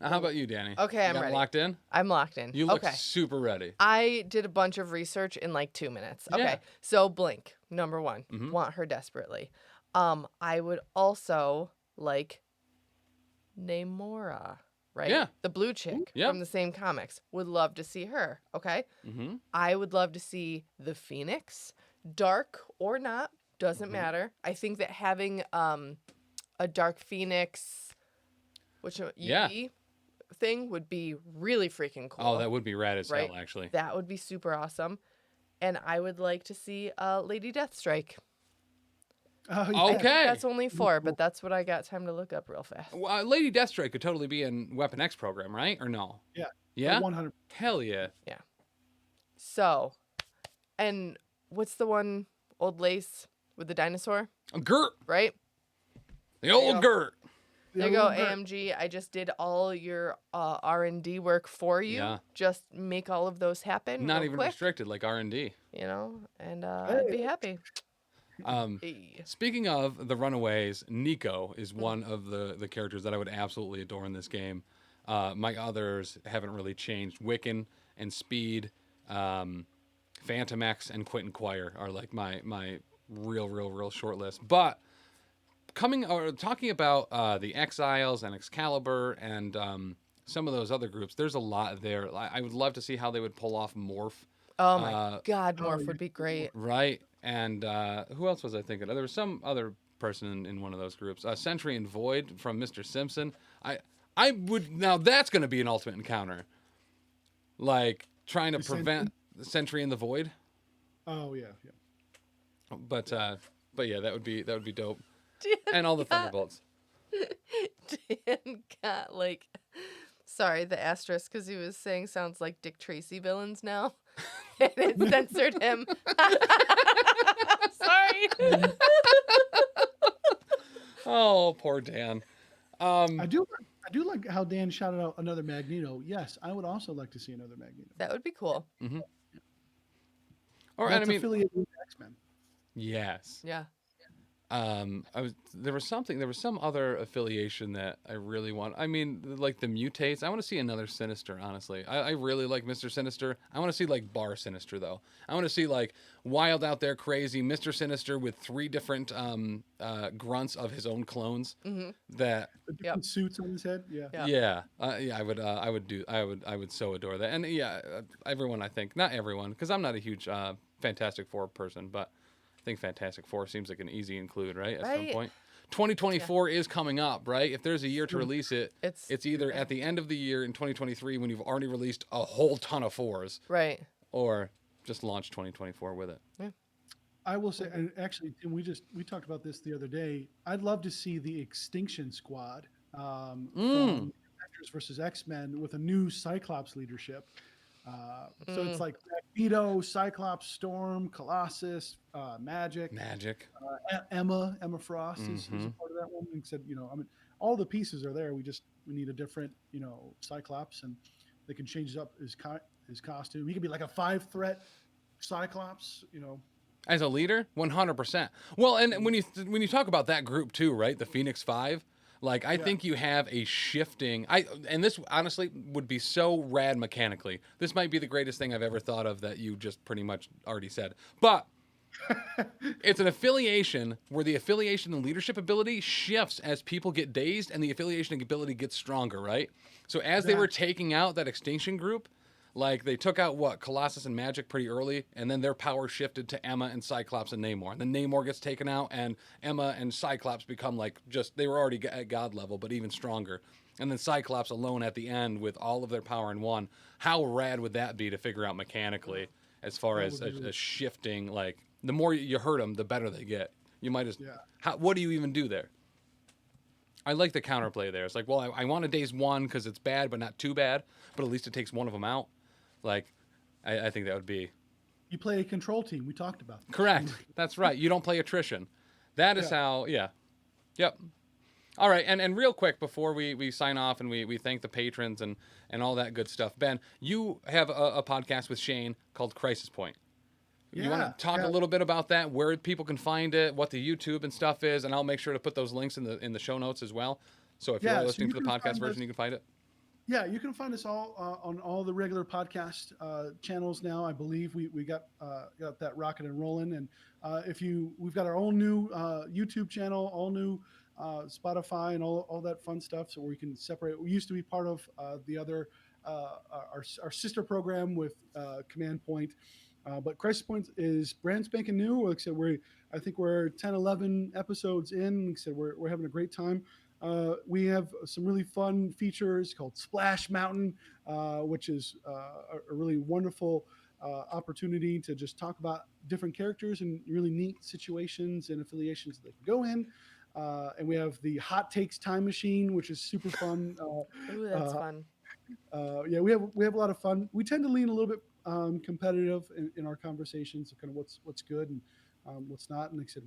How about you, Danny?
Okay,
You
I'm
got
ready.
locked in?
I'm locked in.
You look
okay.
super ready.
I did a bunch of research in like 2 minutes. Okay.
Yeah.
So Blink, number one.
Mhm.
Want her desperately. I would also like Namora, right?
Yeah.
The blue chick
Yeah.
from the same comics. Would love to see her. Okay.
Mm-hmm.
I would love to see the Phoenix, dark or not, doesn't
Mhm.
matter. I think that having a dark Phoenix, which
Yeah.
UV thing would be really freaking cool.
Oh, that would be rad as
Right?
hell, actually.
That would be super awesome. And I would like to see Lady Deathstrike.
Oh,
I
yeah.
think
Okay.
that's only 4, but that's what I got time to look up real fast.
Well, Lady Deathstrike could totally be in Weapon X program, right? Or no?
Yeah.
Yeah?
100.
Hell yeah.
So, and what's the one, Old Lace with the dinosaur,
Gert.
right?
The old
go.
Gert.
There you go, AMG. I just did all your R&D work for you.
Yeah.
Just make all of those happen
Not
real
even
quick,
restricted like R&D.
and I'd be happy. Hey.
Speaking of the Runaways, Nico is one of the characters that I would absolutely adore in this game. My others haven't really changed. Wiccan and Speed, Phantom X, and Quentin Quire are like my real short list. But talking about the Exiles and Excalibur and some of those other groups, there's a lot there. I would love to see how they would pull off Morph.
Oh my God, Morph
yeah.
would be great.
Right. And who else was I thinking? There was some other person in one of those groups. Sentry and Void from Mr. Simpson. I would now that's going to be an ultimate encounter. Like trying to
The
prevent the Sentry and the Void.
Oh yeah, yeah.
But yeah, that would be dope.
Dan
And all the
got-
Thunderbolts.
Dan got like, sorry, the asterisk because he was saying sounds like Dick Tracy villains now, and it censored him. Sorry.
Oh, poor Dan.
I do like how Dan shouted out another Magneto. Yes, I would also like to see another Magneto.
That would be cool.
Or and I
That's
mean,
affiliated with X-Men.
yes.
Yeah.
There was some other affiliation that I really want. I mean, like the mutates. I want to see another Sinister, honestly. I really like Mr. Sinister. I want to see like Bar Sinister though. I want to see like wild out there crazy Mr. Sinister with 3 different grunts of his own clones that
The different suits on his head. Yeah.
Yeah.
I would so adore that. And yeah, everyone, I think, not everyone, because I'm not a huge Fantastic Four person, but I think Fantastic Four seems like an easy include, right? At some
Right.
point. 2024 is coming up, right? If there's a year to
Mm.
release it,
It's-
it's either at the end of the year in 2023 when you've already released a whole ton of 4s,
Right.
or just launch 2024 with it.
I will say, and actually, Tim, we talked about this the other day. I'd love to see the Extinction Squad from Avengers versus X-Men with a new Cyclops leadership. So it's like Magneto, Cyclops, Storm, Colossus, Magic, Emma Frost is a part of that one. And said, I mean, all the pieces are there. We need a different, Cyclops, and they can change up his costume. He could be like a 5-threat Cyclops,
As a leader, 100%. Well, and when you talk about that group too, right? The Phoenix 5, like I think you have a shifting. And this honestly would be so rad mechanically. This might be the greatest thing I've ever thought of that you just pretty much already said. But It's an affiliation where the affiliation and leadership ability shifts as people get dazed and the affiliation ability gets stronger, right? So as they were
Exactly.
taking out that extinction group, like they took out what Colossus and Magic pretty early, and then their power shifted to Emma and Cyclops and Namor. And then Namor gets taken out, and Emma and Cyclops become like just they were already at God level, but even stronger. And then Cyclops alone at the end with all of their power in one. How rad would that be to figure out mechanically, as far
That
as
would be really,
a shifting? Like the more you hurt them, the better they get. You might as
yeah.
what do you even do there? I like the counterplay there. It's like, well, I want to daze one because it's bad, but not too bad. But at least it takes one of them out. Like, I think that would be
You play a control team. We talked about this.
correct. That's right. You don't play attrition. That is
Yeah.
how, yeah. Yep. All right. And real quick before we sign off and we thank the patrons and all that good stuff. Ben, you have a podcast with Shane called Crisis Point. You want
Yeah.
to talk
Yeah.
a little bit about that, where people can find it, what the YouTube and stuff is, and I'll make sure to put those links in the show notes as well. So if you
Yeah,
are
so
listening
you
to the
can
podcast
find
version,
us.
you can find it.
Yeah, you can find us all on all the regular podcast channels now. I believe we got that rocking and rolling. And we've got our own new YouTube channel, all new Spotify, and all that fun stuff. So we can separate. We used to be part of the other our sister program with Command Point. But Crisis Point is brand spanking new. Like I said, I think we're 10, 11 episodes in. Like I said, we're having a great time. We have some really fun features called Splash Mountain, which is a really wonderful opportunity to just talk about different characters and really neat situations and affiliations that they can go in. And we have the Hot Takes Time Machine, which is super fun.
Ooh, that's fun.
Yeah, we have a lot of fun. We tend to lean a little bit competitive in our conversations of kind of what's good and what's not. And like I said,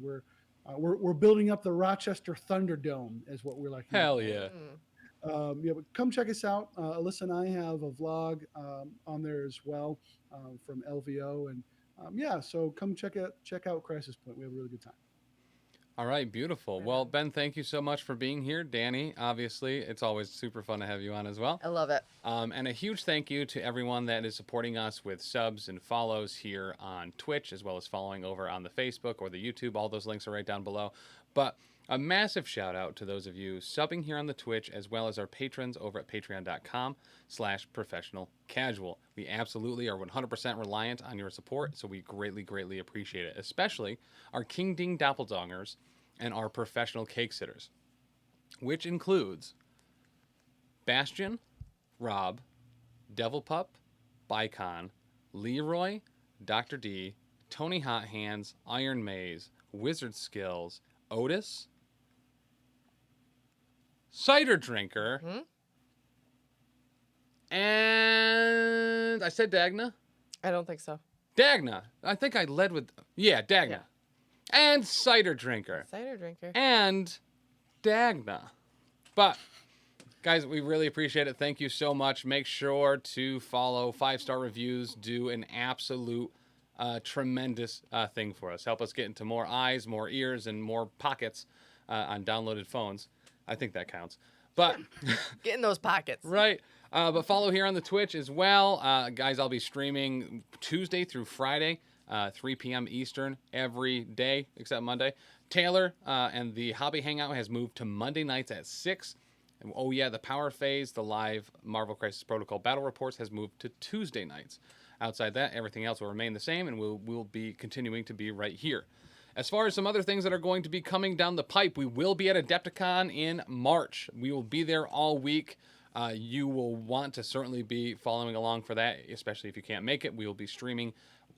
we're building up the Rochester Thunderdome, is what we're liking to
Hell
call
yeah.
it. Yeah, but come check us out. Alyssa and I have a vlog on there as well from LVO, and yeah, so come check out Crisis Point. We have a really good time.
All right, beautiful.
Right
Well,
on.
Ben, thank you so much for being here. Dani, obviously, it's always super fun to have you on as well.
I love it.
And a huge thank you to everyone that is supporting us with subs and follows here on Twitch, as well as following over on the Facebook or the YouTube. All those links are right down below. But a massive shout out to those of you subbing here on the Twitch, as well as our patrons over at patreon.com/professionalcasual. We absolutely are 100% reliant on your support, so we greatly, greatly appreciate it. Especially our King Ding Doppelgangers and our professional cake sitters, which includes Bastion, Rob, Devil Pup, Bicon, Leroy, Dr. D, Tony Hot Hands, Iron Maze, Wizard Skills, Otis, Cider Drinker, and I said Dagna?
I don't think so.
Dagna. I think I led with, yeah, Dagna.
Yeah.
And Cider Drinker.
Cider drinker.
And Dagna. But guys, we really appreciate it. Thank you so much. Make sure to follow 5-star reviews. Do an absolute tremendous thing for us. Help us get into more eyes, more ears, and more pockets on downloaded phones. I think that counts. But
Get in those pockets.
right. But follow here on the Twitch as well. Guys, I'll be streaming Tuesday through Friday, 3 p.m. Eastern every day except Monday. Taylor and the Hobby Hangout has moved to Monday nights at 6. And, oh, yeah, the Power Phase, the live Marvel Crisis Protocol Battle Reports has moved to Tuesday nights. Outside that, everything else will remain the same, and we'll be continuing to be right here. As far as some other things that are going to be coming down the pipe, we will be at Adepticon in March. We will be there all week. You will want to certainly be following along for that, especially if you can't make it. We will be streaming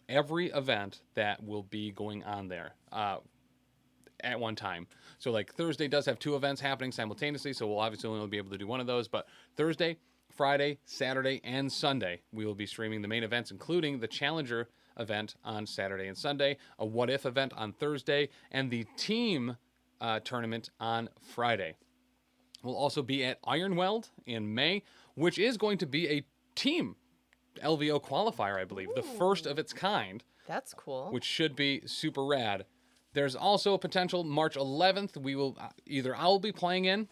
every event that will be going on there at one time. So like Thursday does have 2 events happening simultaneously, so we'll obviously only be able to do one of those. But Thursday, Friday, Saturday, and Sunday, we will be streaming the main events, including the Challenger event on Saturday and Sunday, a What If event on Thursday, and the team tournament on Friday. We'll also be at Ironweld in May, which is going to be a team LVO qualifier, I believe, the first of its kind,
That's cool.
which should be super rad. There's also a potential March 11th. We will I'll be playing in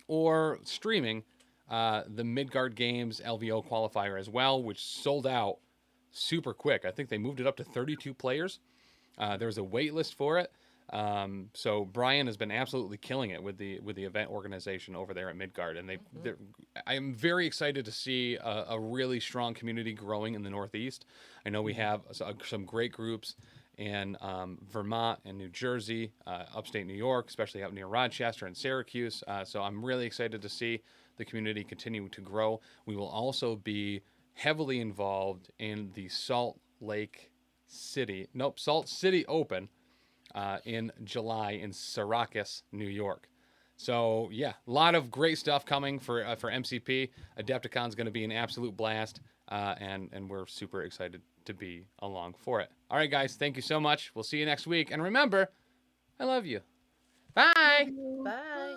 or streaming the Midgard Games LVO qualifier as well, which sold out super quick. I think they moved it up to 32 players. There's a wait list for it. So Brian has been absolutely killing it with the event organization over there at Midgard, and I am very excited to see a really strong community growing in the Northeast. I know we have some great groups in Vermont and New Jersey, upstate New York, especially out near Rochester and Syracuse. So I'm really excited to see the community continue to grow. We will also be heavily involved in the Salt City Open in July in Syracuse, New York. So yeah, a lot of great stuff coming for MCP. Adepticon's going to be an absolute blast, and we're super excited to be along for it. All right, guys, thank you so much. We'll see you next week, and remember, I love you. Bye.
Bye.